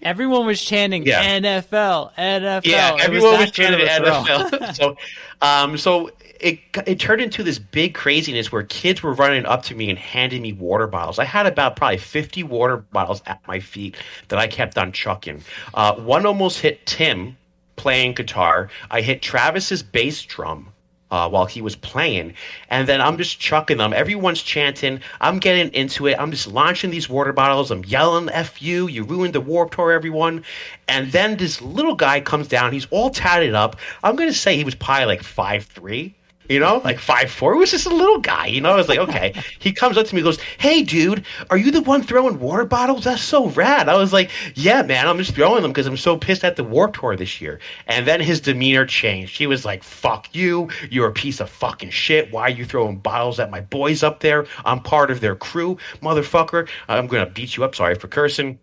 Everyone was chanting NFL, NFL. Yeah, everyone was chanting NFL. So it turned into this big craziness where kids were running up to me and handing me water bottles. I had about probably 50 water bottles at my feet that I kept on chucking. One almost hit Tim playing guitar. I hit Travis's bass drum while he was playing, and then I'm just chucking them. Everyone's chanting. I'm getting into it. I'm just launching these water bottles. I'm yelling, "F you! You ruined the Warped Tour, everyone!" And then this little guy comes down. He's all tatted up. I'm gonna say he was probably like 5'3". Like 5'4". It was just a little guy, I was like, okay. He comes up to me and goes, "Hey, dude, are you the one throwing water bottles? That's so rad." I was like, "Yeah, man, I'm just throwing them because I'm so pissed at the Warped Tour this year." And then his demeanor changed. He was like, "Fuck you. You're a piece of fucking shit. Why are you throwing bottles at my boys up there? I'm part of their crew, motherfucker. I'm going to beat you up." Sorry for cursing.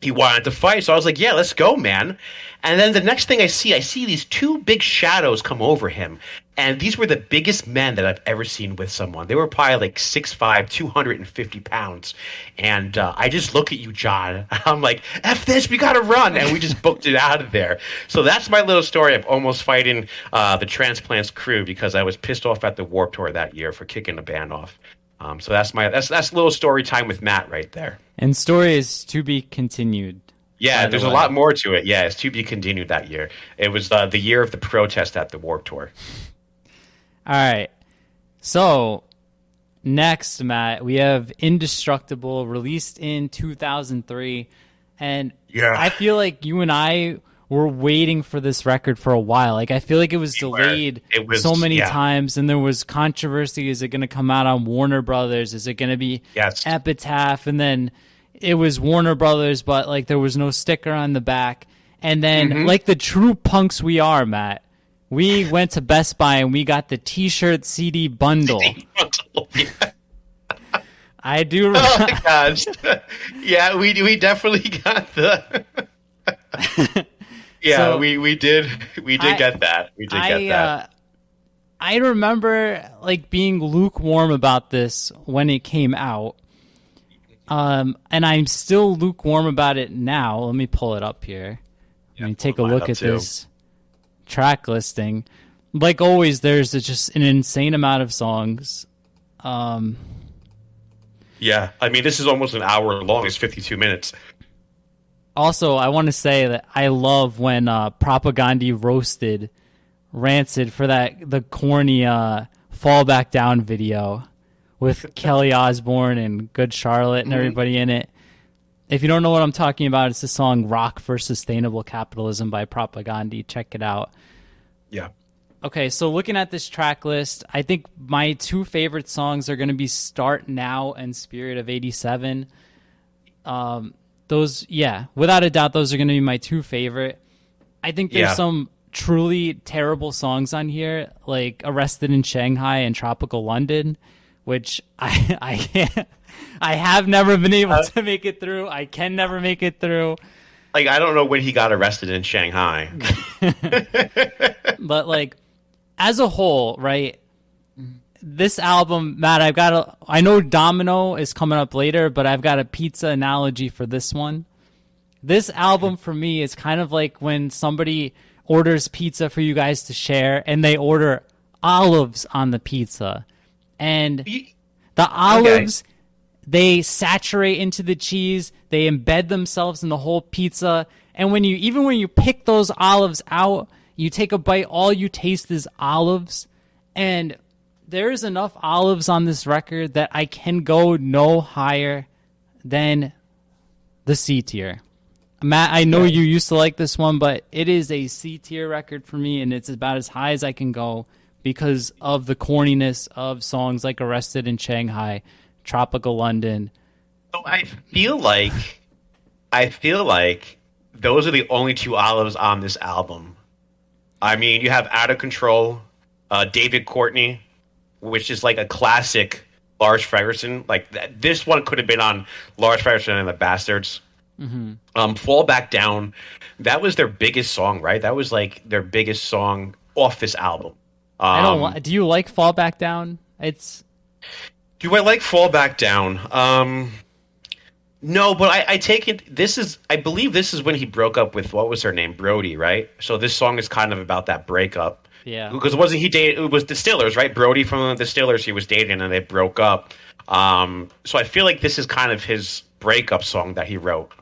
He wanted to fight, so I was like, "Yeah, let's go, man." And then the next thing I see these two big shadows come over him. And these were the biggest men that I've ever seen with someone. They were probably like 6'5", 250 pounds. And I just look at you, John. I'm like, "F this, we got to run." And we just booked it out of there. So that's my little story of almost fighting the Transplants crew because I was pissed off at the Warped Tour that year for kicking the band off. So that's a little story time with Matt right there. And story is to be continued. Yeah, there's a lot more to it. Yeah, it's to be continued that year. It was the year of the protest at the Warped Tour. All right. So next, Matt, we have Indestructible, released in 2003. And I feel like you and I were waiting for this record for a while. Like, I feel like it was delayed so many times, and there was controversy. Is it going to come out on Warner Brothers? Is it going to be Epitaph? And then it was Warner Brothers, but like there was no sticker on the back. And then like the true punks we are, Matt, we went to Best Buy and we got the T-shirt CD bundle. I do. Oh my gosh! Yeah, we definitely got the. Yeah, so we did get that. We did get that. I remember like being lukewarm about this when it came out, and I'm still lukewarm about it now. Let me pull it up here. Let me take a look at this track listing. Like always, there's just an insane amount of songs. Yeah, I mean, this is almost an hour long. It's 52 minutes. Also, I want to say that I love when Propaganda roasted Rancid for the corny Fall Back Down video with Kelly Osbourne and Good Charlotte and everybody in it. If you don't know what I'm talking about, it's the song Rock for Sustainable Capitalism by Propaganda. Check it out. Yeah. Okay, so looking at this track list, I think my two favorite songs are going to be Start Now and Spirit of 87. Those, without a doubt, those are going to be my two favorite. I think there's some truly terrible songs on here, like Arrested in Shanghai and Tropical London, which I have never been able to make it through. I can never make it through. Like, I don't know when he got arrested in Shanghai. But, like, as a whole, right, this album, Matt, I know Domino is coming up later, but I've got a pizza analogy for this one. This album for me is kind of like when somebody orders pizza for you guys to share and they order olives on the pizza. And the olives, they saturate into the cheese, they embed themselves in the whole pizza. And when you pick those olives out, you take a bite, all you taste is olives. And there's enough olives on this record that I can go no higher than the C tier. Matt, I know you used to like this one, but it is a C tier record for me, and it's about as high as I can go because of the corniness of songs like Arrested in Shanghai, Tropical London. So I feel like those are the only two olives on this album. I mean, you have Out of Control, David Courtney, which is like a classic Lars Frederiksen. Like this one could have been on Lars Frederiksen and the Bastards. Mm-hmm. Fall Back Down, that was their biggest song, right? That was like their biggest song off this album. Do you like Fall Back Down? Do I like Fall Back Down? No, but I take it. I believe this is when he broke up with, what was her name, Brody, right? So this song is kind of about that breakup. Yeah. Because wasn't he dating? It was Distillers, right? Brody from the Distillers. He was dating, and they broke up. So I feel like this is kind of his breakup song that he wrote.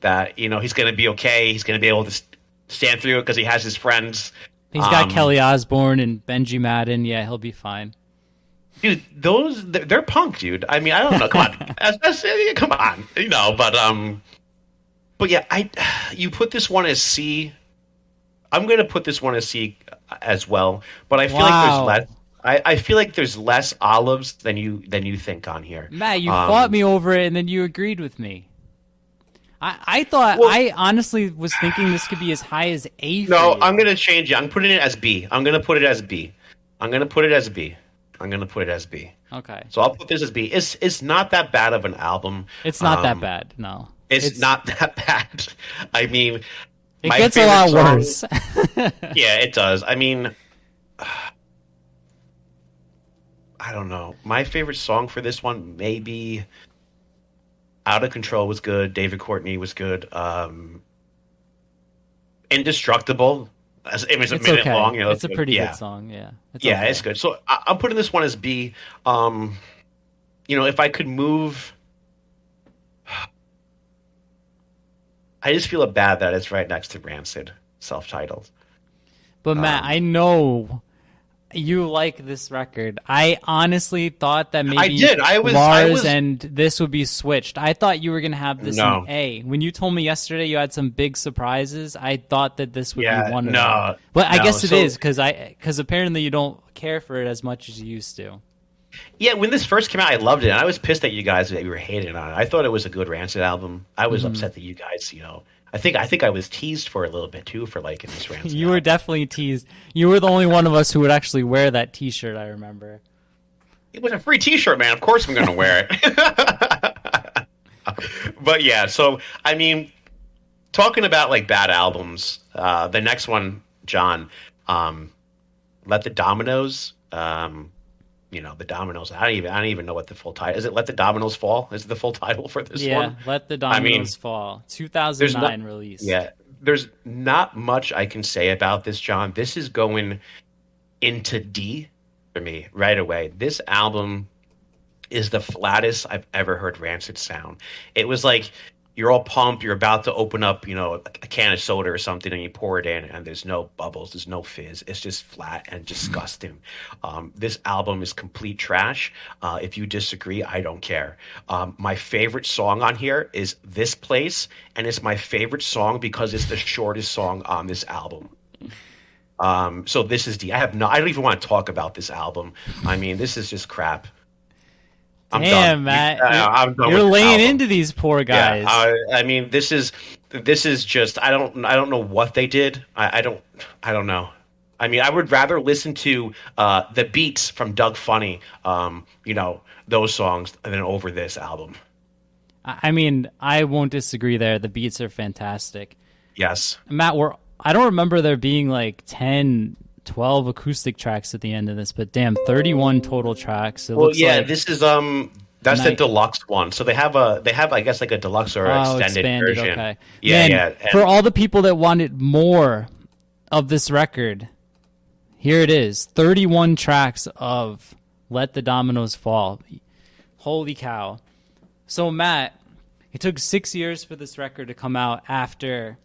That, you know, he's going to be okay. He's going to be able to stand through it because he has his friends. He's got Kelly Osbourne and Benji Madden. Yeah, he'll be fine. Dude, they're punk, dude. I mean, I don't know. Come on, come on, you know. But yeah, you put this one as C. I'm going to put this one as C as well. But I feel like there's less. I feel like there's less olives than you think on here. Matt, you fought me over it, and then you agreed with me. I thought, I honestly was thinking this could be as high as A. No, I'm going to change it. I'm putting it as B. I'm going to put it as B. Okay. So I'll put this as B. It's not that bad of an album. It's not that bad, no. It's not that bad. I mean, it gets a lot worse. Yeah, it does. I mean, I don't know. My favorite song for this one, maybe Out of Control was good. David Courtney was good. Indestructible. It was a minute long. You know, it's a pretty good song. Yeah. It's good. So I'm putting this one as B. You know, if I could move, I just feel bad that it's right next to Rancid, self-titled. But Matt, I know you like this record. I honestly thought that maybe Lars and this would be switched. I thought you were going to have this in A. When you told me yesterday you had some big surprises, I thought that this would be one of them. But I guess it is because apparently you don't care for it as much as you used to. Yeah, when this first came out, I loved it. And I was pissed at you guys that you were hating on it. I thought it was a good Rancid album. I was upset that you guys, you know, I think I was teased for a little bit too for liking this Rancid You were definitely teased. You were the only one of us who would actually wear that T-shirt, I remember. It was a free T-shirt, man. Of course I'm going to wear it. But yeah, so, I mean, talking about like bad albums, the next one, John, Let the Dominoes, you know, the Dominoes. I don't even know what the full title is. It Let the Dominoes Fall? Is it the full title for this one? Yeah, Let the Dominoes Fall. 2009 release. Yeah, there's not much I can say about this, John. This is going into D for me right away. This album is the flattest I've ever heard Rancid sound. It was like you're all pumped, you're about to open up, you know, a can of soda or something, and you pour it in, and there's no bubbles, there's no fizz. It's just flat and disgusting. This album is complete trash. If you disagree, I don't care. My favorite song on here is This Place, and it's my favorite song because it's the shortest song on this album. So this is D. I don't even want to talk about this album. I mean, this is just crap. Damn, Matt, you're laying into these poor guys. Yeah, I mean, this is just I don't know what they did. I don't know. I mean, I would rather listen to the beats from Doug Funny, you know, those songs, than over this album. I mean, I won't disagree there. The beats are fantastic. Yes, Matt, I don't remember there being like 10 12 acoustic tracks at the end of this, but damn, 31 total tracks. It Well, looks yeah, like this is that's the deluxe one. So they have I guess like a deluxe or extended expanded, version. okay. Yeah, Man, yeah. for all the people that wanted more of this record, here it is. 31 tracks of Let the Dominoes Fall. Holy cow. So Matt, it took 6 years for this record to come out after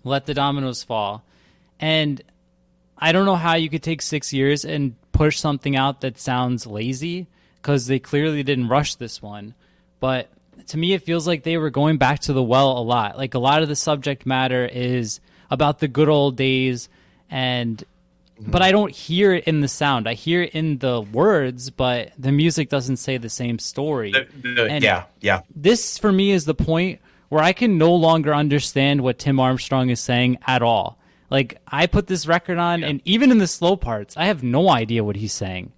Let the Dominoes Fall. And I don't know how you could take 6 years and push something out that sounds lazy, because they clearly didn't rush this one. But to me, it feels like they were going back to the well a lot. Like, a lot of the subject matter is about the good old days, but I don't hear it in the sound. I hear it in the words, but the music doesn't say the same story. Yeah. This, for me, is the point where I can no longer understand what Tim Armstrong is saying at all. Like, I put this record on, and even in the slow parts, I have no idea what he's saying.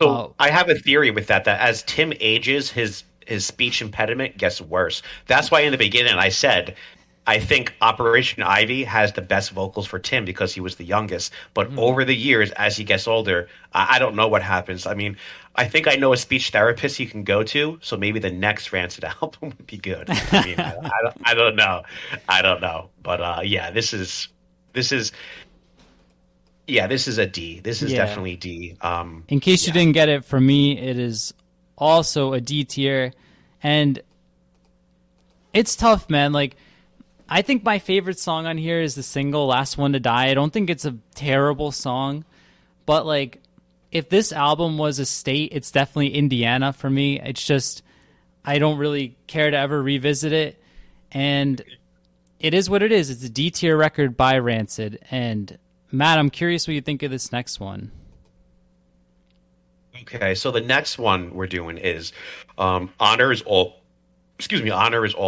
So I have a theory with that as Tim ages, his speech impediment gets worse. That's why in the beginning I said I think Operation Ivy has the best vocals for Tim because he was the youngest. But over the years, as he gets older, I don't know what happens. I mean, I think I know a speech therapist you can go to, so maybe the next Rancid album would be good. I mean, I don't know. But yeah, this is a D. This is definitely D. In case you didn't get it, for me, it is also a D tier. And it's tough, man. Like, I think my favorite song on here is the single Last One to Die. I don't think it's a terrible song. But, like, if this album was a state, it's definitely Indiana for me. It's just, I don't really care to ever revisit it. And it is what it is. It's a D tier record by Rancid. And Matt, I'm curious what you think of this next one. Okay, so the next one we're doing is Honor is All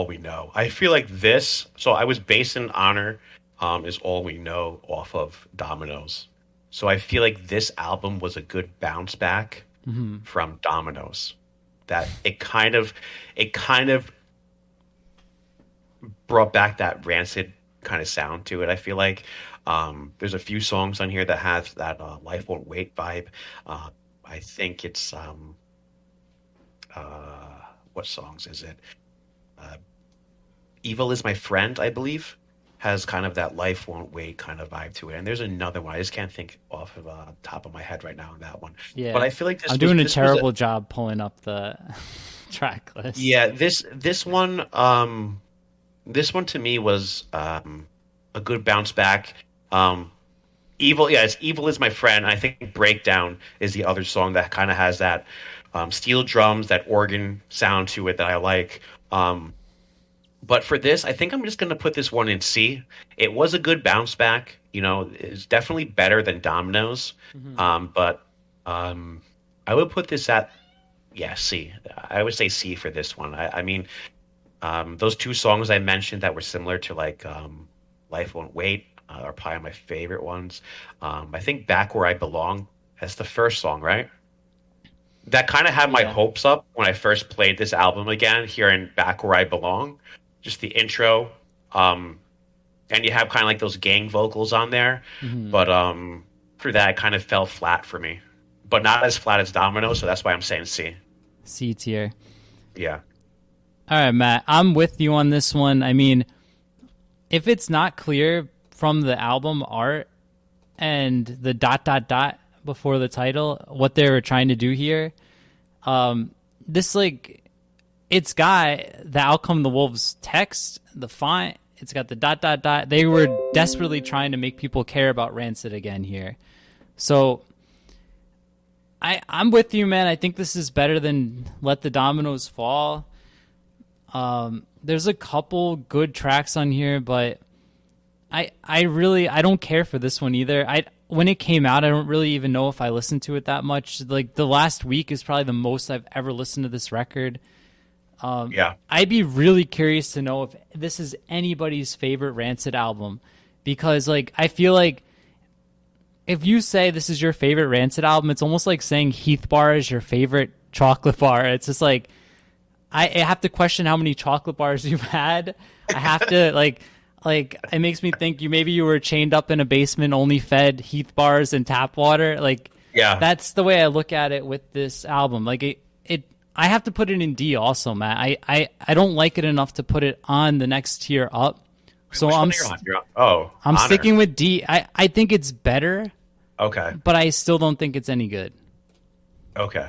We Know. I feel like this, so I was basing Honor is All We Know off of Dominoes. So I feel like this album was a good bounce back from Dominoes. That it kind of brought back that Rancid kind of sound to it. I feel like there's a few songs on here that have that Life Won't Wait vibe. I think it's what songs is it? Evil Is My Friend, I believe, has kind of that Life Won't Wait kind of vibe to it. And there's another one I just can't think off of the top of my head right now on that one. Yeah, but I feel like I'm doing a terrible job pulling up the track list. Yeah, this one to me was a good bounce back. Evil Is My Friend. I think Breakdown is the other song that kind of has that steel drums, that organ sound to it that I like. But for this, I think I'm just going to put this one in C. It was a good bounce back. You know, it's definitely better than Dominoes. But I would put this at, C. I would say C for this one. I mean, those two songs I mentioned that were similar to like Life Won't Wait are probably my favorite ones. I think Back Where I Belong, that's the first song, right? That kind of had my hopes up when I first played this album again, hearing Back Where I Belong. Just the intro. And you have kind of like those gang vocals on there. But for that, it kind of fell flat for me. But not as flat as Domino, so that's why I'm saying C. C tier. Yeah. All right, Matt, I'm with you on this one. I mean, if it's not clear from the album art and the ... before the title, what they were trying to do here, this, like, it's got the Outcome the Wolves text, the font, it's got the ... They were desperately trying to make people care about Rancid again here. So I'm with you, man. I think this is better than Let the Dominoes Fall. There's a couple good tracks on here, but I don't care for this one either. When it came out, I don't really even know if I listened to it that much. Like, the last week is probably the most I've ever listened to this record. I'd be really curious to know if this is anybody's favorite Rancid album, because, like, I feel like if you say this is your favorite Rancid album, it's almost like saying Heath Bar is your favorite chocolate bar. It's just like, I have to question how many chocolate bars you've had. I have to, like, Like, it makes me think maybe you were chained up in a basement, only fed Heath bars and tap water. Like, Yeah. that's the way I look at it with this album. Like, I have to put it in D also, Matt. I don't like it enough to put it on the next tier up. So Which one are you on? Oh, I'm Honor. sticking with D. I think it's better, Okay. but I still don't think it's any good. Okay.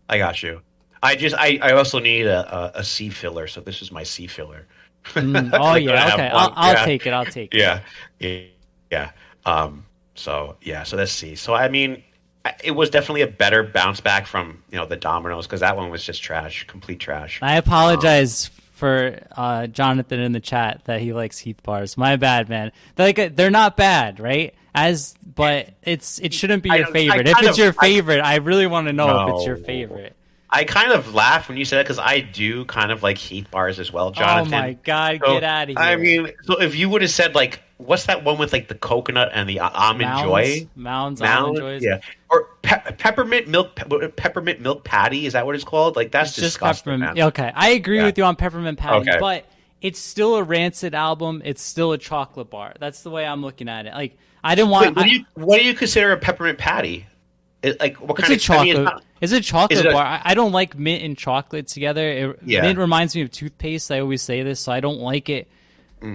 I got you. I also need a C filler, so this is my C filler. Oh yeah, okay. I'll take it. I'll take it. Yeah. Yeah. Yeah. So yeah, so that's C. So I mean, it was definitely a better bounce back from, the Dominoes, because that one was just trash, complete trash. I apologize for Jonathan in the chat that he likes Heath bars. My bad, man. They're not bad, right? But it shouldn't be your favorite. If it's your favorite, I really want to know if it's your favorite. I kind of laugh when you say that, because I do kind of like Heath bars as well, Jonathan. Oh my God, get out of here. I mean, so if you would have said, like, what's that one with, like, the coconut and the almond joy? Mounds, almond joys. Yeah. Or peppermint milk patty, is that what it's called? Like, that's just disgusting, man. Okay, I agree with you on peppermint patty, Okay. but it's still a Rancid album. It's still a chocolate bar. That's the way I'm looking at it. Like, I didn't want... Wait, what do you consider a peppermint patty? What kind of chocolate? I mean, it's a chocolate bar. I don't like mint and chocolate together. Mint reminds me of toothpaste. I always say this, so I don't like it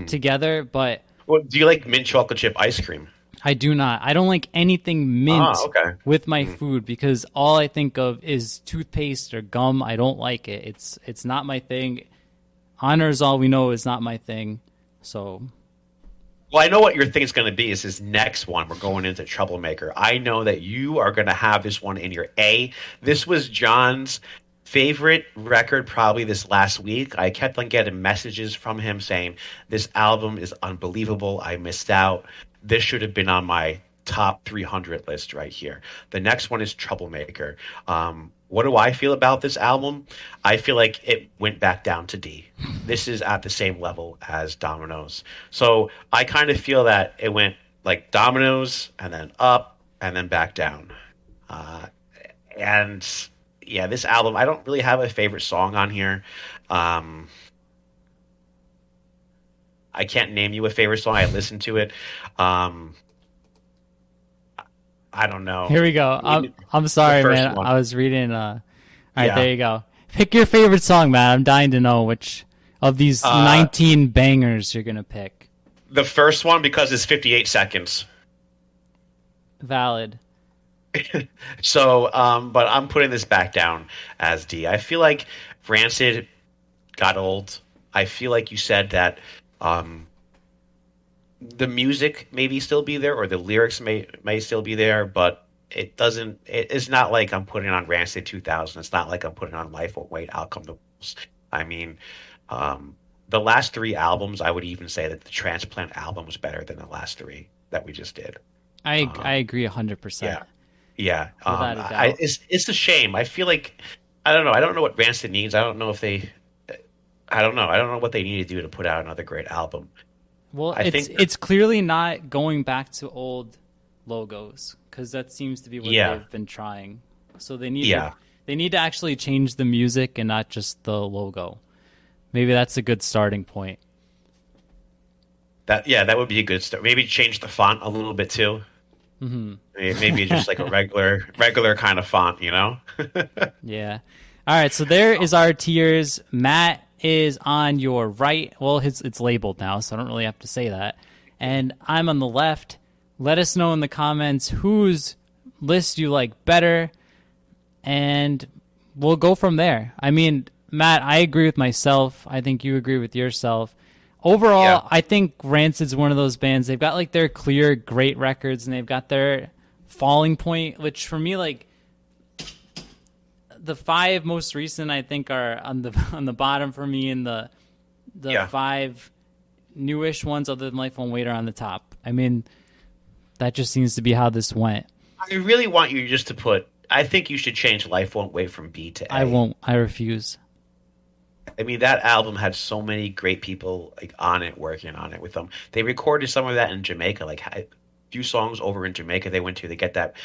together. But do you like mint chocolate chip ice cream? I do not. I don't like anything mint with my food, because all I think of is toothpaste or gum. I don't like it. It's not my thing. Honor is all we know is not my thing. So. Well, I know what your thing is going to be. Is this next one? We're going into Troublemaker. I know that you are going to have this one in your A. This was John's favorite record probably this last week. I kept on getting messages from him saying, this album is unbelievable. I missed out. This should have been on my top 300 list right here. The next one is Troublemaker. What do I feel about this album? I feel like it went back down to D. This is at the same level as Dominoes. So I kind of feel that it went like Dominoes and then up and then back down. And yeah, this album, I don't really have a favorite song on here. I can't name you a favorite song. I listened to it. I don't know. Here we go. I'm sorry, man. One. I was reading. All right, there you go. Pick your favorite song, man. I'm dying to know which of these 19 bangers you're gonna pick. The first one, because it's 58 seconds. Valid. So, but I'm putting this back down as D. I feel like Rancid got old. I feel like you said that the music maybe still be there, or the lyrics may still be there, but it's not like I'm putting on Rancid 2000. It's not like I'm putting on Life Won't Wait, Out Come the Wolves. I mean, the last three albums, I would even say that the Transplant album was better than the last three that we just did. I agree 100%. Yeah. Without a doubt. It's a shame. I feel like, I don't know. I don't know what Rancid needs. I don't know if they, I don't know. I don't know what they need to do to put out another great album. Well, it's clearly not going back to old logos, because that seems to be what they've been trying. So they need to actually change the music and not just the logo. Maybe that's a good starting point. That would be a good start. Maybe change the font a little bit too. Mm-hmm. Maybe just like a regular kind of font, you know? Yeah. All right. So there is our tiers. Matt is on your right. Well, it's labeled now, so I don't really have to say that. And I'm on the left. Let us know in the comments whose list you like better, and we'll go from there. I mean, Matt, I agree with myself. I think you agree with yourself. Overall, I think Rancid's one of those bands. They've got like their clear great records, and they've got their falling point, which for me, like, the five most recent, I think, are on the bottom for me, and the five newish ones other than Life Won't Wait are on the top. I mean, that just seems to be how this went. I really want you just to put, I think you should change Life Won't Wait from B to A. I won't. I refuse. I mean, that album had so many great people like on it, working on it with them. They recorded some of that in Jamaica, like a few songs over in Jamaica they went to. They get that.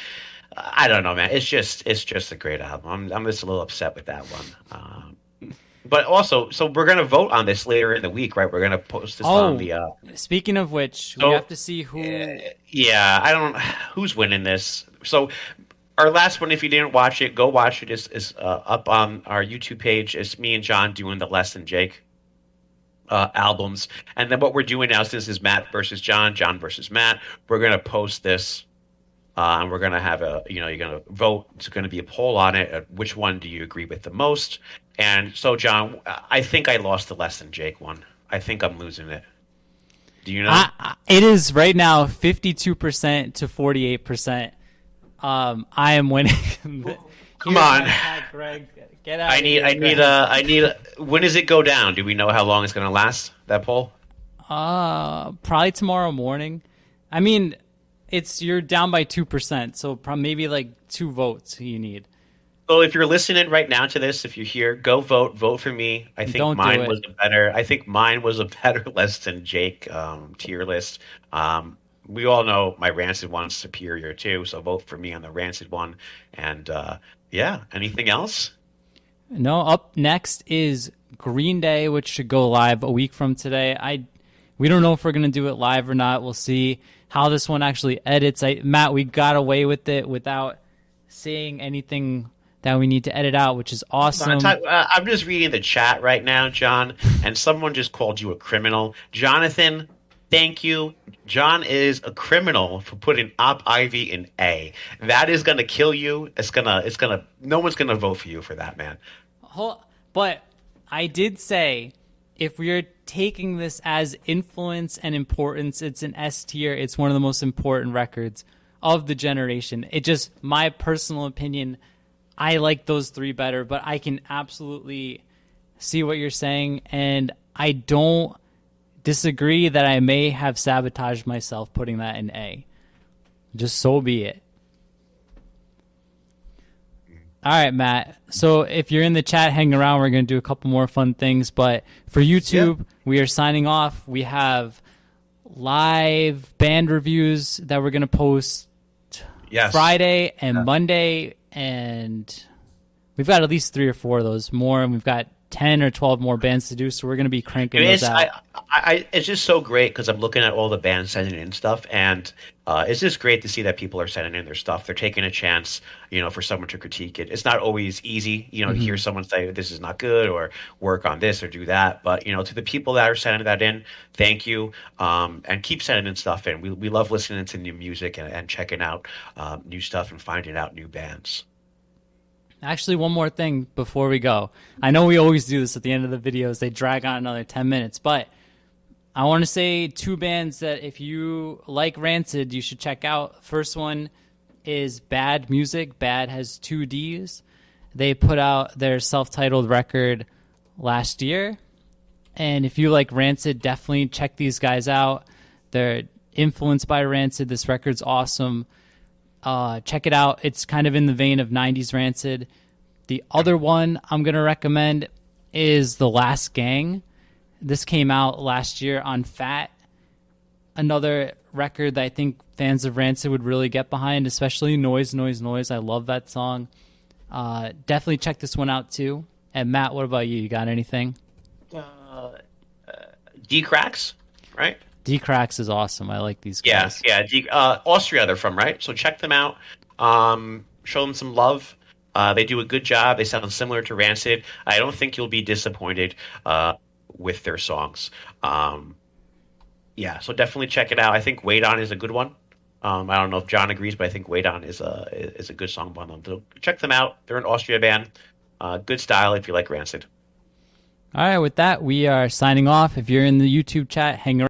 I don't know, man. It's just a great album. I'm just a little upset with that one. But also, so we're gonna vote on this later in the week, right? We're gonna post this on Oh, the. speaking of which, we So have to see who. yeah, I don't who's winning this. So our last one, if you didn't watch it, go watch it. Is up on our YouTube page. It's me and John doing the Less Than Jake albums, and then what we're doing now, since is Matt versus John, John versus Matt, we're gonna post this. And we're gonna have you're gonna vote. It's gonna be a poll on it. Which one do you agree with the most? And so, John, I think I lost the Less Than Jake one. I think I'm losing it. Do you know? It is right now 52% to 48%. I am winning. Come on. Greg. Get out. I need. When does it go down? Do we know how long it's going to last? That poll? Probably tomorrow morning. I mean, you're down by 2%, so maybe like 2 votes you need. So if you're listening right now to this, if you're here, go vote. Vote for me. I think mine was a better Less Than Jake tier list. We all know my Rancid one's superior too, so vote for me on the Rancid one. And yeah, anything else? No, up next is Green Day, which should go live a week from today. We don't know if we're going to do it live or not. We'll see how this one actually edits. Matt, we got away with it without saying anything that we need to edit out, which is awesome. I'm just reading the chat right now, John, and someone just called you a criminal. Jonathan, thank you. John is a criminal for putting Op Ivy in A. That is gonna kill you. No one's gonna vote for you for that, man. But I did say, if we're taking this as influence and importance, it's an S tier. It's one of the most important records of the generation. It just, my personal opinion, I like those 3 better, but I can absolutely see what you're saying, and I don't disagree that I may have sabotaged myself putting that in A. Just so be it. All right, Matt. So if you're in the chat, hang around. We're going to do a couple more fun things, but for YouTube, we are signing off. We have live band reviews that we're going to post Friday and Monday, and we've got at least 3 or 4 of those more, and we've got 10 or 12 more bands to do, so we're going to be cranking those out. It's just so great because I'm looking at all the bands sending in stuff, and it's just great to see that people are sending in their stuff. They're taking a chance, for someone to critique it. It's not always easy, to hear someone say this is not good or work on this or do that. But to the people that are sending that in, thank you, and keep sending in stuff in. We love listening to new music and checking out new stuff and finding out new bands. Actually, one more thing before we go. I know we always do this at the end of the videos. They drag on another 10 minutes, but I want to say 2 bands that if you like Rancid, you should check out. First one is Bad Music. Bad has 2 Ds. They put out their self-titled record last year. And if you like Rancid, definitely check these guys out. They're influenced by Rancid. This record's awesome. Check it out. It's kind of in the vein of 90s Rancid. The other one I'm going to recommend is The Last Gang. This came out last year on Fat. Another record that I think fans of Rancid would really get behind, especially Noise, Noise, Noise. I love that song. Definitely check this one out too. And Matt, what about you? You got anything? D-Cracks, right? D-Cracks is awesome. I like these guys. Yeah. Austria they're from, right? So check them out. Show them some love. They do a good job. They sound similar to Rancid. I don't think you'll be disappointed with their songs. So definitely check it out. I think Wait On is a good one. I don't know if John agrees, but I think Wait On is a good song by them. So check them out. They're an Austria band. Good style if you like Rancid. All right, with that, we are signing off. If you're in the YouTube chat, hang around.